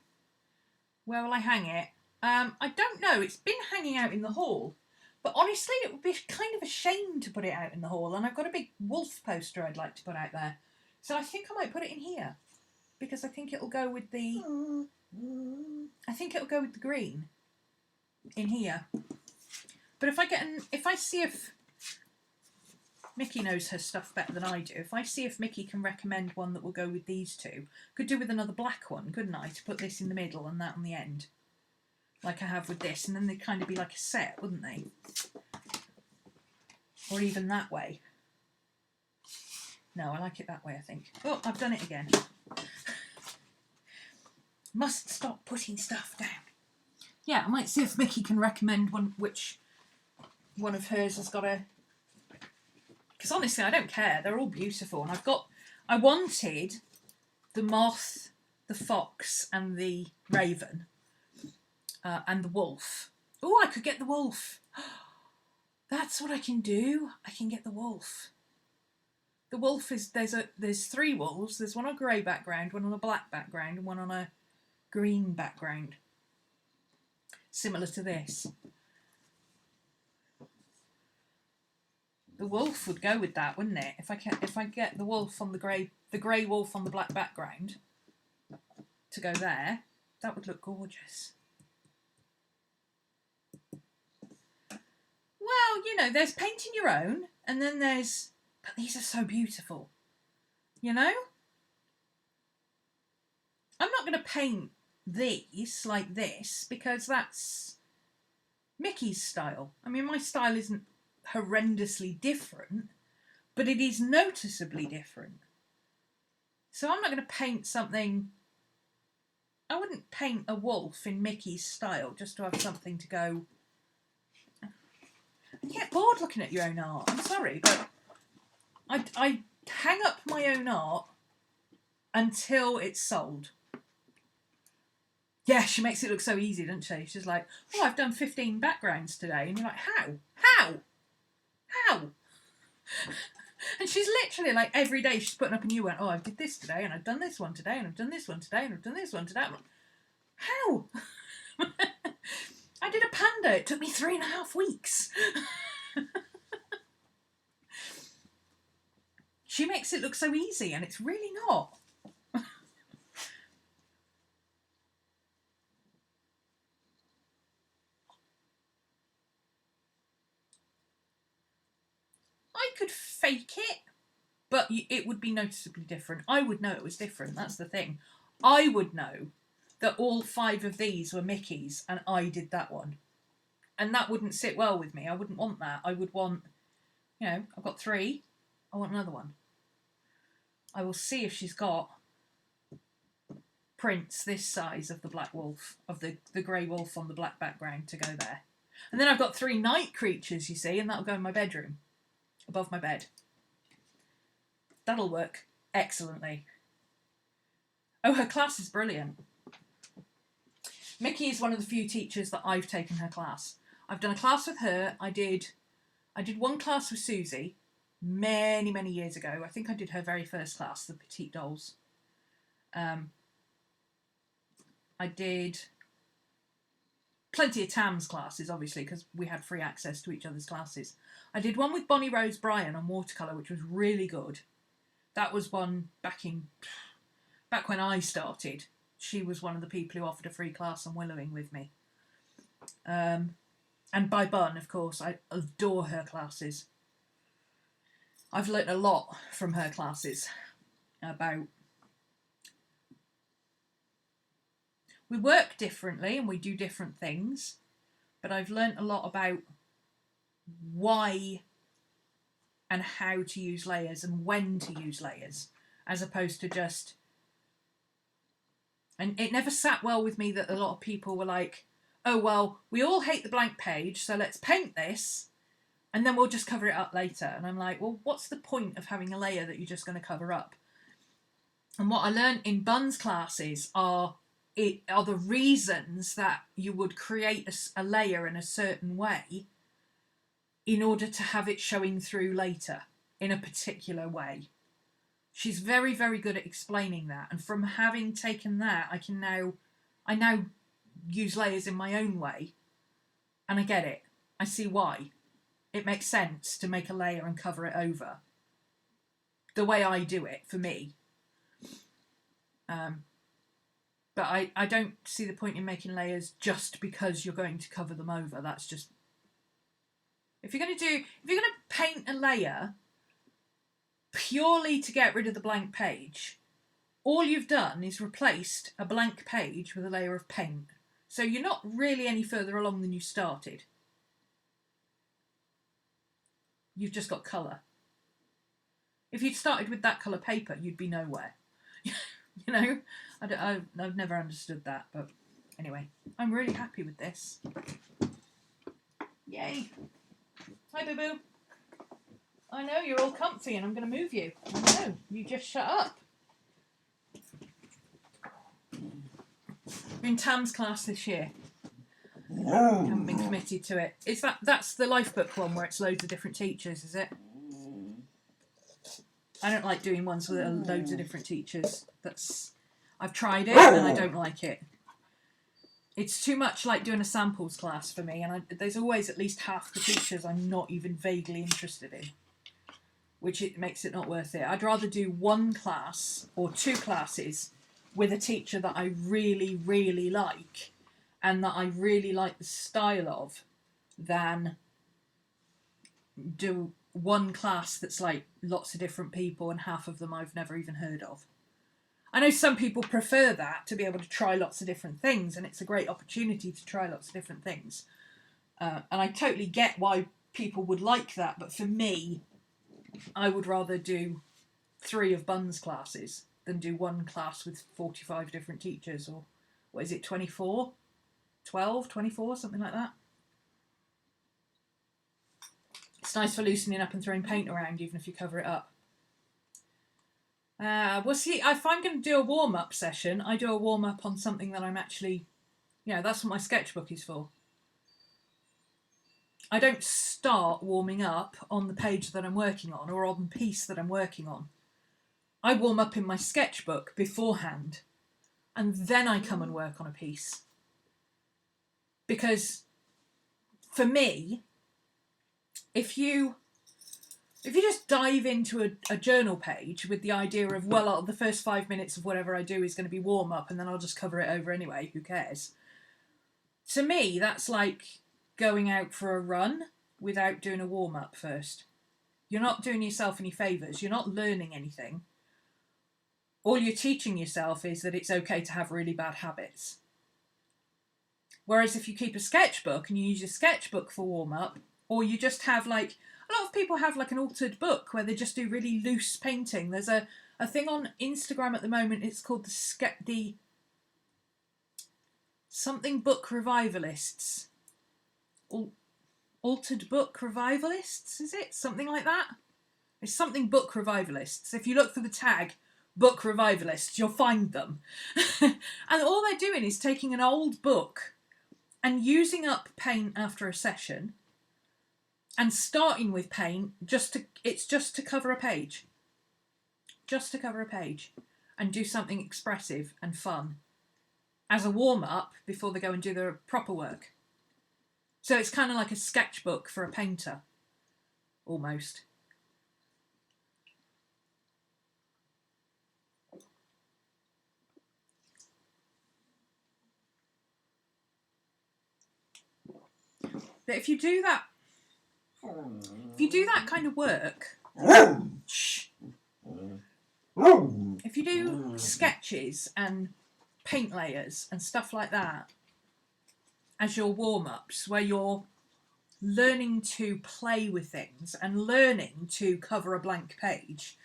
Where will I hang it? I don't know. It's been hanging out in the hall. But honestly, it would be kind of a shame to put it out in the hall. And I've got a big wolf poster I'd like to put out there. So I think I might put it in here. Because I think it'll go with the... I think it'll go with the green. In here. But if I see if... Mickey knows her stuff better than I do. If I see if Mickey can recommend one that will go with these two, could do with another black one, couldn't I? To put this in the middle and that on the end. Like I have with this. And then they'd kind of be like a set, wouldn't they? Or even that way. No, I like it that way, I think. Oh, I've done it again. Must stop putting stuff down. Yeah, I might see if Mickey can recommend which one of hers has got a... Because honestly, I don't care. They're all beautiful. And I wanted the moth, the fox, and the raven, and the wolf. Oh, I could get the wolf. That's what I can do. I can get the wolf. The wolf is... There's 3 wolves. There's one on a grey background, one on a black background, and one on a green background. Similar to this. The wolf would go with that, wouldn't it? If I get the wolf on the grey wolf on the black background to go there, that would look gorgeous. Well, you know, there's painting your own, and then there's... But these are so beautiful. You know? I'm not going to paint these like this, because that's Mickey's style. I mean, my style isn't horrendously different, but it is noticeably different. So I'm not going to paint something... I wouldn't paint a wolf in Mickey's style just to have something to go... You get bored looking at your own art. I'm sorry, but I hang up my own art until it's sold. Yeah, she makes it look so easy, doesn't she? She's like, oh, I've done 15 backgrounds today. And you're like, how? How? How? And she's literally like, every day she's putting up a new one. Oh, I did this today, and I've done this one today, and I've done this one today, and I've done this one today. I'm like, how? I did a panda. It took me 3.5 weeks. She makes it look so easy, and it's really not. I could fake it, but it would be noticeably different. I would know it was different. That's the thing. I would know that all 5 of these were Mickey's and I did that one. And that wouldn't sit well with me. I wouldn't want that. I would want, you know, I've got 3. I want another one. I will see if she's got prints this size of the black wolf, of the grey wolf on the black background to go there. And then I've got 3 night creatures, you see, and that'll go in my bedroom, above my bed. That'll work excellently. Oh, her class is brilliant. Mickey is one of the few teachers that I've taken her class. I've done a class with her. I did one class with Susie many, many years ago. I think I did her very first class, the Petite Dolls. I did plenty of Tam's classes, obviously, because we had free access to each other's classes. I did one with Bonnie Rose Bryan on watercolour, which was really good. that was one back when I started. She was one of the people who offered a free class on willowing with me. And by Bun, of course, I adore her classes. I've learnt a lot from her classes about... We work differently and we do different things, but I've learnt a lot about why and how to use layers and when to use layers, as opposed to just... And it never sat well with me that a lot of people were like, oh, well, we all hate the blank page, so let's paint this, and then we'll just cover it up later. And I'm like, well, what's the point of having a layer that you're just going to cover up? And what I learned in Bun's classes are the reasons that you would create a layer in a certain way in order to have it showing through later in a particular way. She's very, very good at explaining that. And from having taken that, I now use layers in my own way. And I get it. I see why. It makes sense to make a layer and cover it over. The way I do it, for me. But I don't see the point in making layers just because you're going to cover them over. That's just... If you're going to paint a layer purely to get rid of the blank page, all you've done is replaced a blank page with a layer of paint. So you're not really any further along than you started. You've just got colour. If you'd started with that colour paper, you'd be nowhere. You know? I've never understood that, but anyway, I'm really happy with this. Yay. Hi, boo-boo. I know, you're all comfy and I'm going to move you. I know, you just shut up. I'm in Tam's class this year. Haven't been committed to it. That's the Lifebook one where it's loads of different teachers, is it? I don't like doing ones with loads of different teachers. I've tried it and I don't like it. It's too much like doing a samples class for me, and there's always at least half the teachers I'm not even vaguely interested in, which it makes it not worth it. I'd rather do one class or two classes with a teacher that I really, really like and that I really like the style of than do one class that's like lots of different people and half of them I've never even heard of. I know some people prefer that, to be able to try lots of different things, and it's a great opportunity to try lots of different things. And I totally get why people would like that, but for me, I would rather do 3 of Bun's classes than do one class with 45 different teachers, or what is it, 24? 12, 24, something like that. It's nice for loosening up and throwing paint around, even if you cover it up. We'll see. If I'm going to do a warm-up session, I do a warm-up on something that I'm actually... that's what my sketchbook is for. I don't start warming up on the page that I'm working on or on the piece that I'm working on. I warm up in my sketchbook beforehand, and then I come and work on a piece. Because, for me, if you just dive into a journal page with the idea of, well, the first 5 minutes of whatever I do is going to be warm up and then I'll just cover it over anyway, who cares? To me, that's like going out for a run without doing a warm up first. You're not doing yourself any favours. You're not learning anything. All you're teaching yourself is that it's okay to have really bad habits. Whereas if you keep a sketchbook and you use your sketchbook for warm up, or you just have like... A lot of people have like an altered book where they just do really loose painting. There's a thing on Instagram at the moment. It's called the something book revivalists. Altered book revivalists, is it? Something like that? It's something book revivalists. If you look for the tag book revivalists, you'll find them. And all they're doing is taking an old book and using up paint after a session and starting with paint it's just to cover a page. Just to cover a page and do something expressive and fun as a warm-up before they go and do their proper work. So it's kind of like a sketchbook for a painter, almost. that if you do that kind of work, shh, if you do sketches and paint layers and stuff like that as your warm-ups, where you're learning to play with things and learning to cover a blank page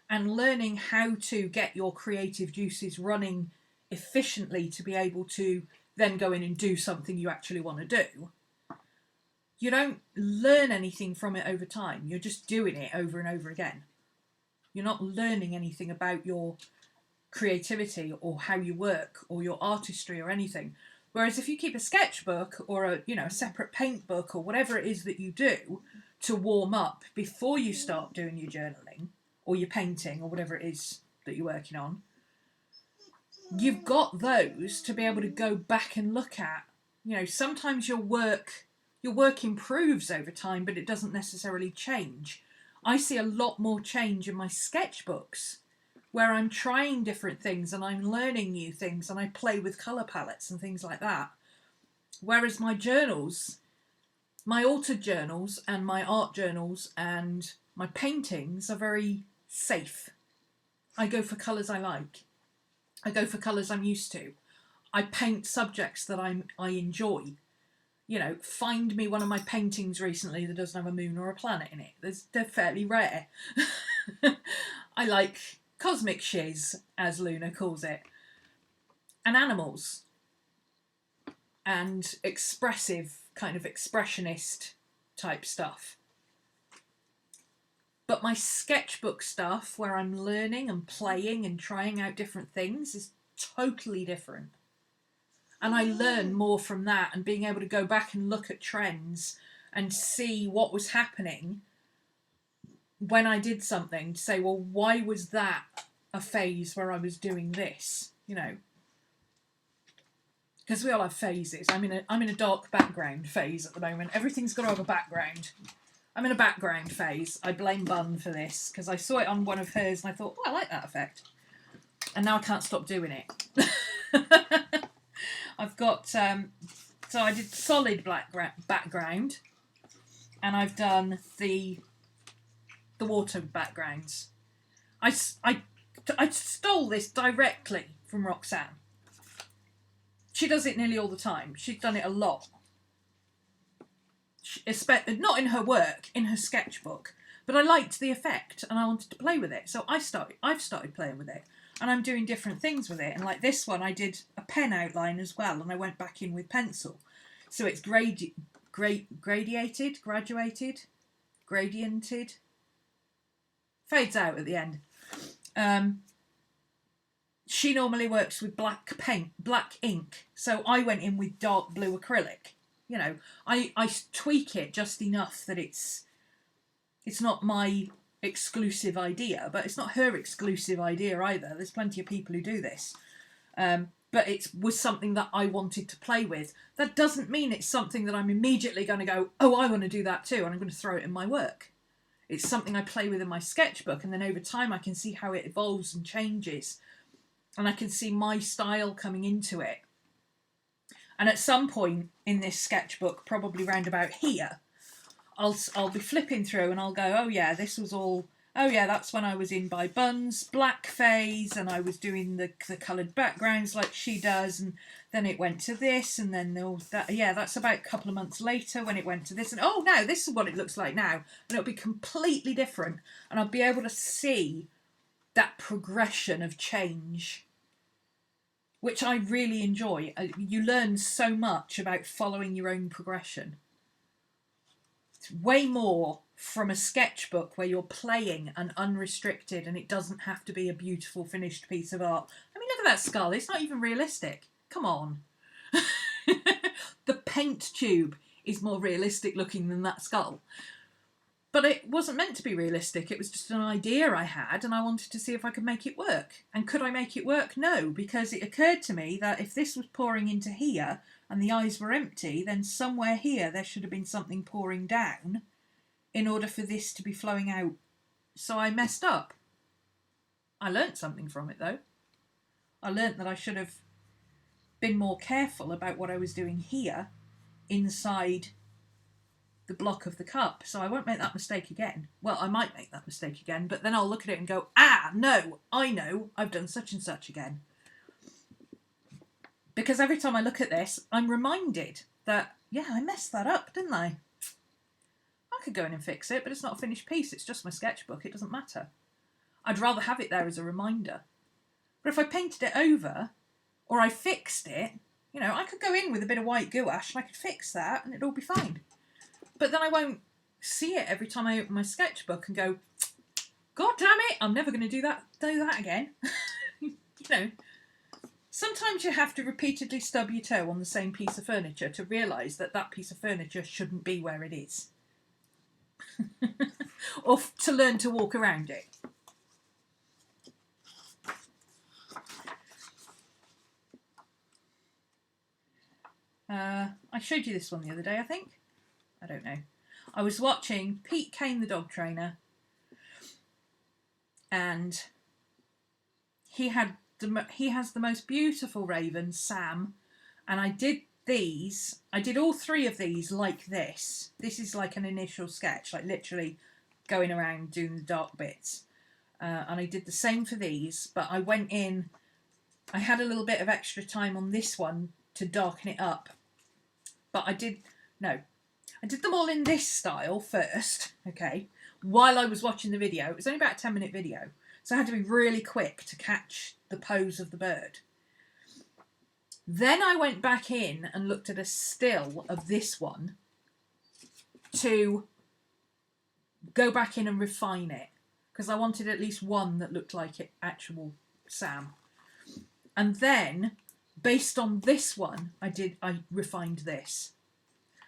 and learning how to get your creative juices running efficiently to be able to then go in and do something you actually want to do, you don't learn anything from it over time. You're just doing it over and over again. You're not learning anything about your creativity or how you work or your artistry or anything. Whereas if you keep a sketchbook or a separate paint book or whatever it is that you do to warm up before you start doing your journaling or your painting or whatever it is that you're working on, you've got those to be able to go back and look at. Sometimes your work improves over time, but it doesn't necessarily change. I see a lot more change in my sketchbooks where I'm trying different things and I'm learning new things and I play with colour palettes and things like that. Whereas my journals, my altered journals and my art journals and my paintings are very safe. I go for colours I like. I go for colours I'm used to. I paint subjects that I enjoy. Find me one of my paintings recently that doesn't have a moon or a planet in it. They're fairly rare. I like cosmic shiz, as Luna calls it, and animals, and expressive, kind of expressionist type stuff. But my sketchbook stuff, where I'm learning and playing and trying out different things, is totally different. And I learn more from that and being able to go back and look at trends and see what was happening when I did something to say, well, why was that a phase where I was doing this? Because we all have phases. I'm in a dark background phase at the moment. Everything's got to have a background. I'm in a background phase. I blame Bun for this because I saw it on one of hers and I thought, oh, I like that effect. And now I can't stop doing it. I've got, so I did solid black background and I've done the water backgrounds. I stole this directly from Roxanne. She does it nearly all the time. She's done it a lot. Not in her work, in her sketchbook. But I liked the effect and I wanted to play with it. So I've started playing with it. And I'm doing different things with it. And like this one, I did a pen outline as well. And I went back in with pencil. So it's gradiated, fades out at the end. She normally works with black ink. So I went in with dark blue acrylic. I tweak it just enough that it's not my exclusive idea, but it's not her exclusive idea either. There's plenty of people who do this. But it was something that I wanted to play with. That doesn't mean it's something that I'm immediately going to go, oh, I want to do that too, and I'm going to throw it in my work. It's something I play with in my sketchbook, and then over time I can see how it evolves and changes. And I can see my style coming into it. And at some point in this sketchbook, probably round about here, I'll be flipping through and I'll go, oh yeah, this was all, oh yeah, that's when I was in by Bun's black phase and I was doing the coloured backgrounds like she does, and then it went to this, and then that's about a couple of months later when it went to this, and oh no, this is what it looks like now, and it'll be completely different, and I'll be able to see that progression of change, which I really enjoy. You learn so much about following your own progression. It's way more from a sketchbook where you're playing and unrestricted and it doesn't have to be a beautiful finished piece of art. I mean, look at that skull. It's not even realistic. Come on. The paint tube is more realistic looking than that skull. But it wasn't meant to be realistic. It was just an idea I had, and I wanted to see if I could make it work. And could I make it work? No, because it occurred to me that if this was pouring into here and the eyes were empty, then somewhere here there should have been something pouring down in order for this to be flowing out. So I messed up. I learnt something from it, though. I learnt that I should have been more careful about what I was doing here inside the block of the cup, so I won't make that mistake again. Well, I might make that mistake again, but then I'll look at it and go, ah, no, I know, I've done such and such again. Because every time I look at this, I'm reminded that, yeah, I messed that up, didn't I? I could go in and fix it, but it's not a finished piece. It's just my sketchbook. It doesn't matter. I'd rather have it there as a reminder. But if I painted it over, or I fixed it, you know, I could go in with a bit of white gouache and I could fix that and it'd all be fine. But then I won't see it every time I open my sketchbook and go, God damn it, I'm never going to do that again. You know, sometimes you have to repeatedly stub your toe on the same piece of furniture to realise that that piece of furniture shouldn't be where it is. Or to learn to walk around it. I showed you this one the other day, I think. I don't know. I was watching Pete Kane, the dog trainer, and he has the most beautiful raven, Sam, and I did all three of these like this. This is like an initial sketch, like literally going around doing the dark bits. And I did the same for these, but I went in, I had a little bit of extra time on this one to darken it up. But I did them all in this style first, okay, while I was watching the video. It was only about a 10-minute video, so I had to be really quick to catch the pose of the bird. Then I went back in and looked at a still of this one to go back in and refine it, because I wanted at least one that looked like it, actual Sam. And then, based on this one, I refined this.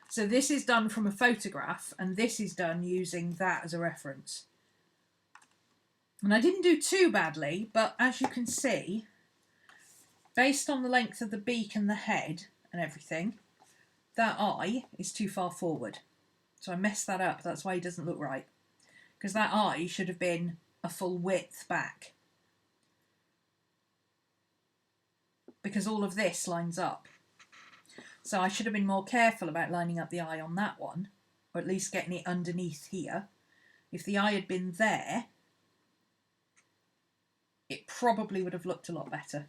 So this is done from a photograph, and this is done using that as a reference. And I didn't do too badly, but as you can see, based on the length of the beak and the head and everything, that eye is too far forward. So I messed that up. That's why he doesn't look right. Because that eye should have been a full width back. Because all of this lines up. So I should have been more careful about lining up the eye on that one, or at least getting it underneath here. If the eye had been there, it probably would have looked a lot better.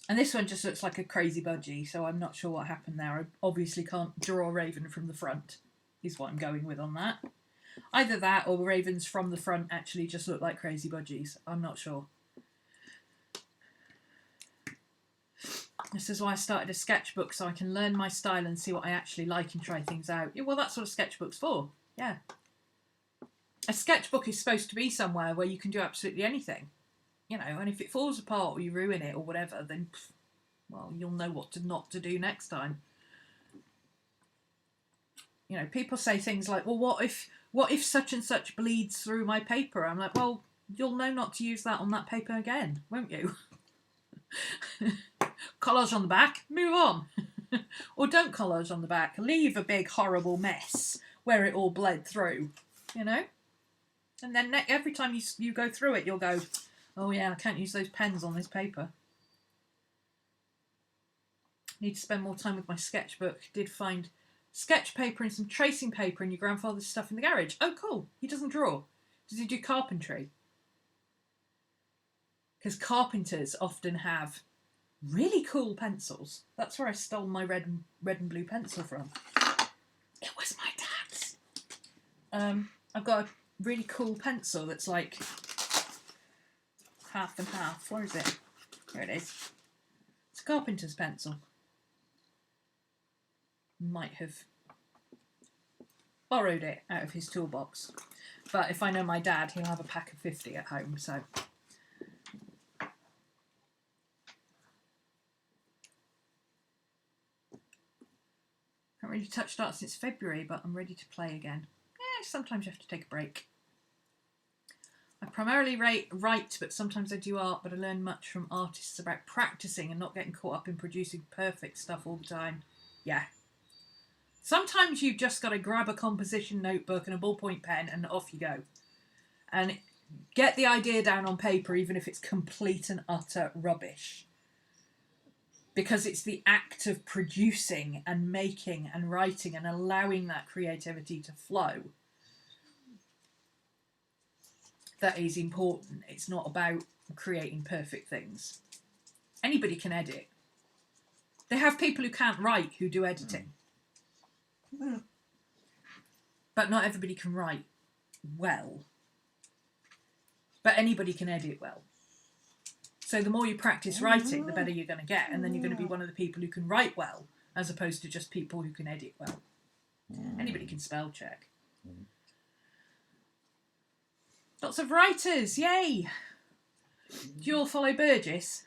And this one just looks like a crazy budgie, so I'm not sure what happened there. I obviously can't draw a raven from the front, is what I'm going with on that. Either that, or the ravens from the front actually just look like crazy budgies. I'm not sure. This is why I started a sketchbook, so I can learn my style and see what I actually like and try things out. Yeah, well, that's what a sketchbook's for. Yeah. A sketchbook is supposed to be somewhere where you can do absolutely anything. You know, and if it falls apart or you ruin it or whatever, then, well, you'll know what not to do next time. You know, people say things like, well, what if such and such bleeds through my paper? I'm like, well, you'll know not to use that on that paper again, won't you? Collage on the back, move on. Or don't collage on the back, leave a big horrible mess where it all bled through, you know. And then every time you go through it, you'll go, oh yeah, I can't use those pens on this paper. Need to spend more time with my sketchbook. Did find sketch paper and some tracing paper in your grandfather's stuff in the garage. Oh cool, he doesn't draw. Does he do carpentry? Because carpenters often have really cool pencils. That's where I stole my red and blue pencil from. It was my dad's. I've got a really cool pencil that's like half and half. Where is it? Here it is. It's a carpenter's pencil. Might have borrowed it out of his toolbox. But if I know my dad, he'll have a pack of 50 at home, so... I haven't really touched art since February, but I'm ready to play again. Yeah, sometimes you have to take a break. I primarily write, but sometimes I do art, but I learn much from artists about practicing and not getting caught up in producing perfect stuff all the time. Yeah. Sometimes you've just got to grab a composition notebook and a ballpoint pen and off you go. And get the idea down on paper, even if it's complete and utter rubbish. because it's the act of producing and making and writing and allowing that creativity to flow that is important. It's not about creating perfect things. Anybody can edit. They have people who can't write who do editing. But not everybody can write well. But anybody can edit well. So the more you practice writing, the better you're going to get. And then you're going to be one of the people who can write well, as opposed to just people who can edit well. Anybody can spell check. Lots of writers, yay! Do you all follow Burgess?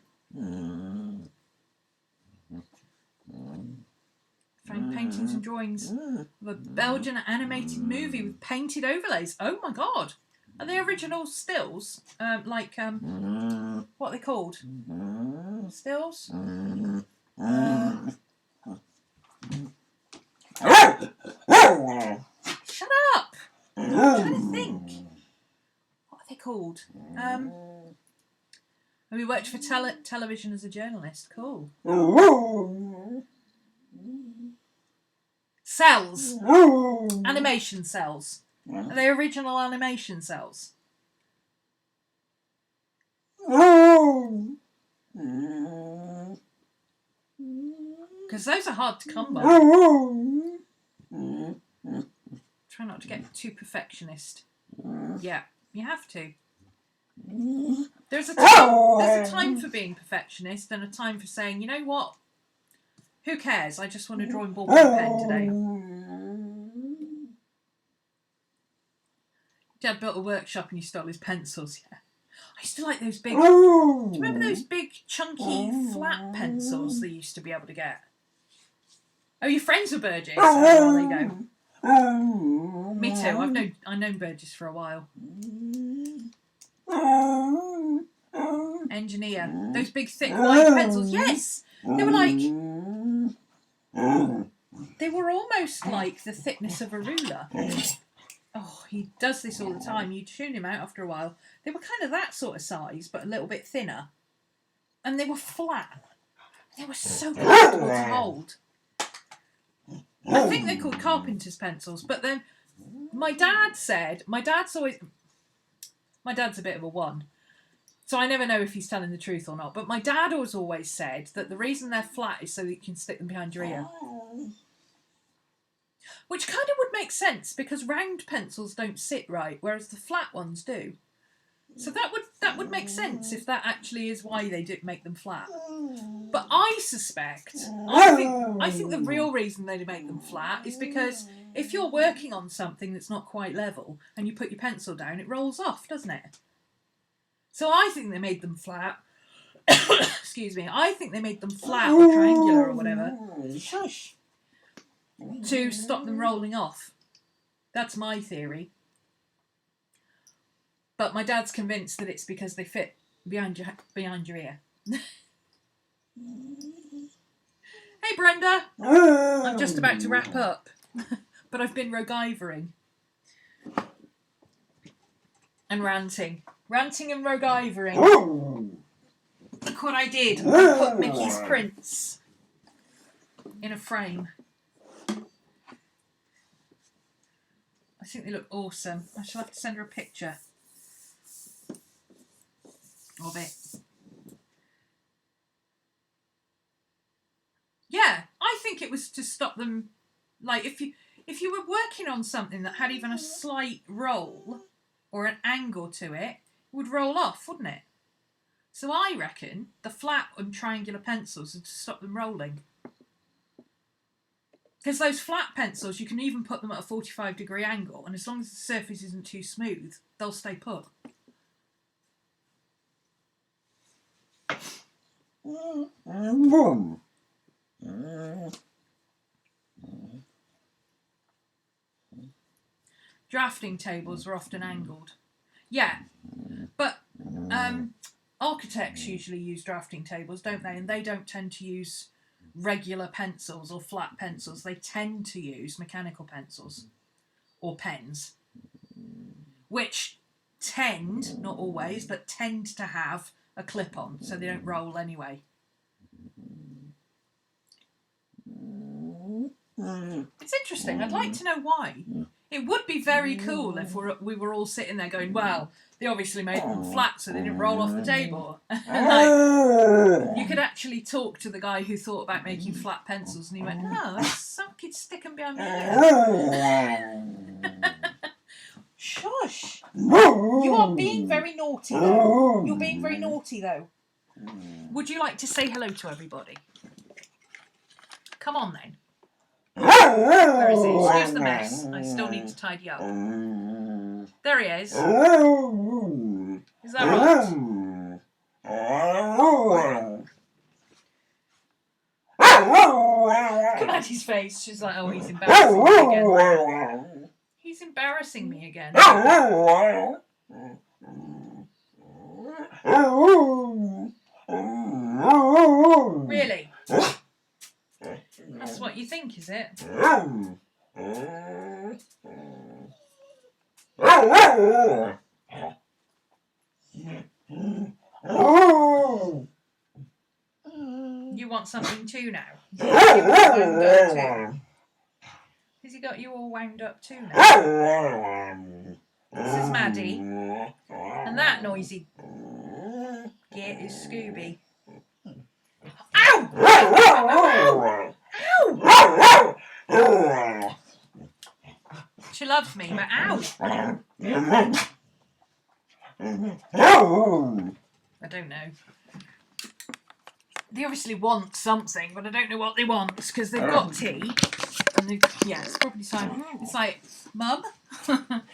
Found paintings and drawings of a Belgian animated movie with painted overlays. Oh my god! Are they original stills? What are they called? Stills? Shut up! I'm trying to think. What are they called? We worked for television as a journalist. Cool. Cells. Animation cells. Are they original animation cells? Because those are hard to come by. Try not to get too perfectionist. Yeah, you have to. There's a time for being perfectionist and a time for saying, you know what? Who cares? I just want to draw in ballpoint pen today. Dad built a workshop and you stole his pencils. Yeah, I used to like those big. Do you remember those big, chunky, flat pencils they used to be able to get? Oh, you're friends with Burgess? Oh, well, there you go. Me too. I've known Burgess for a while. Engineer. Those big, thick, wide pencils. Yes, they were like. They were almost like the thickness of a ruler. Oh, he does this all the time. You tune him out after a while. They were kind of that sort of size, but a little bit thinner. And they were flat. They were so comfortable to hold. I think they're called carpenter's pencils. But then my dad's a bit of a one. So I never know if he's telling the truth or not. But my dad has always said that the reason they're flat is so that you can stick them behind your ear. Which kind of would make sense because round pencils don't sit right, whereas the flat ones do. So that would make sense if that actually is why they do make them flat. But I think the real reason they make them flat is because if you're working on something that's not quite level and you put your pencil down, it rolls off, doesn't it? So I think they made them flat. Excuse me. I think they made them flat or triangular or whatever. Shush. To stop them rolling off. That's my theory. But my dad's convinced that it's because they fit behind your ear. Hey Brenda! I'm just about to wrap up. But I've been rogue-ivering. And ranting. Ranting and rogue-ivering. Look what I did. I put Mickey's prints in a frame. I think they look awesome. I shall have to send her a picture of it. Yeah, I think it was to stop them. Like if you were working on something that had even a slight roll or an angle to it, it would roll off, wouldn't it? So I reckon the flat and triangular pencils are to stop them rolling. Because those flat pencils, you can even put them at a 45-degree angle, and as long as the surface isn't too smooth, they'll stay put. Drafting tables are often angled. Yeah, but architects usually use drafting tables, don't they? And they don't tend to use regular pencils or flat pencils. They tend to use mechanical pencils or pens, which tend, not always, but tend to have a clip on, so they don't roll anyway. It's interesting. I'd like to know why. It would be very cool if we were all sitting there going, well, they obviously made them flat so they didn't roll off the table. Like, you could actually talk to the guy who thought about making flat pencils and he went, oh, some kids stick them behind me. Shush. You are being very naughty, though. You're being very naughty, though. Would you like to say hello to everybody? Come on, then. Where is he? Excuse the mess. I still need to tidy up. There he is. Is that right? Look at his face. She's like, oh, he's embarrassing me again. He's embarrassing me again. Really? That's what you think, is it? You want something too now? Has he got you all wound up too now? This is Maddie. And that noisy git is Scooby. Ow! Ow! Ow! Ow! She loves me, but ow! I don't know. They obviously want something, but I don't know what they want because they've got tea. And yeah, it's probably time. It's like, Mum,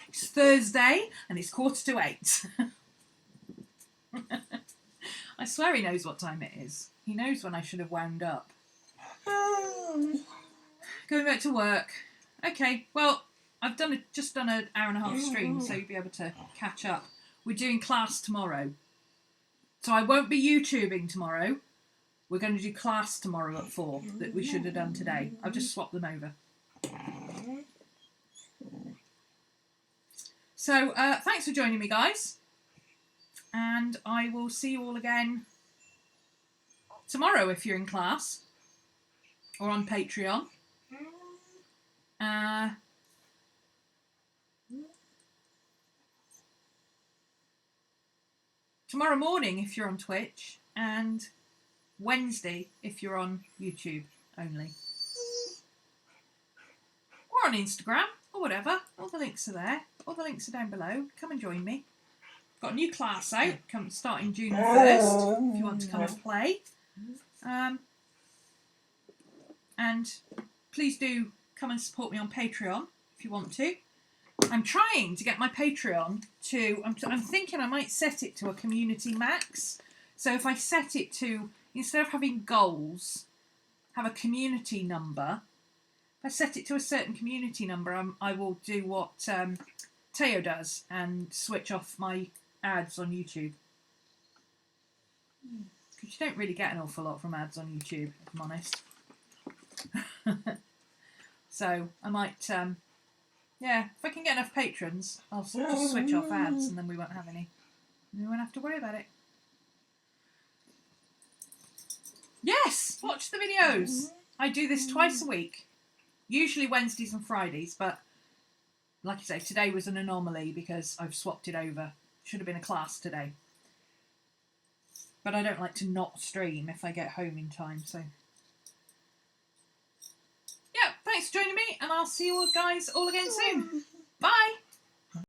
it's Thursday and it's 7:45. I swear he knows what time it is. He knows when I should have wound up. Going back to work. Okay, well, I've just done an hour and a half stream, so you'll be able to catch up. We're doing class tomorrow. So I won't be YouTubing tomorrow. We're going to do class tomorrow at 4 that we should have done today. I've just swapped them over. So thanks for joining me, guys. And I will see you all again tomorrow if you're in class or on Patreon. Tomorrow morning if you're on Twitch, and Wednesday if you're on YouTube only. Or on Instagram, or whatever. All the links are there. All the links are down below. Come and join me. Got a new class out, starting June 1st, if you want to come and play. And please do come and support me on Patreon if you want to. I'm trying to get my Patreon to, I'm thinking I might set it to a community max. So if I set it to, instead of having goals, have a community number. If I set it to a certain community number, I will do what Teo does and switch off my ads on YouTube. Because you don't really get an awful lot from ads on YouTube, if I'm honest. So I might, yeah, if I can get enough patrons, I'll just switch off ads and then we won't have any. We won't have to worry about it. Yes, watch the videos. I do this twice a week, usually Wednesdays and Fridays, but like I say, today was an anomaly because I've swapped it over. Should have been a class today. But I don't like to not stream if I get home in time, so. Yeah, thanks for joining me, and I'll see you all guys all again soon.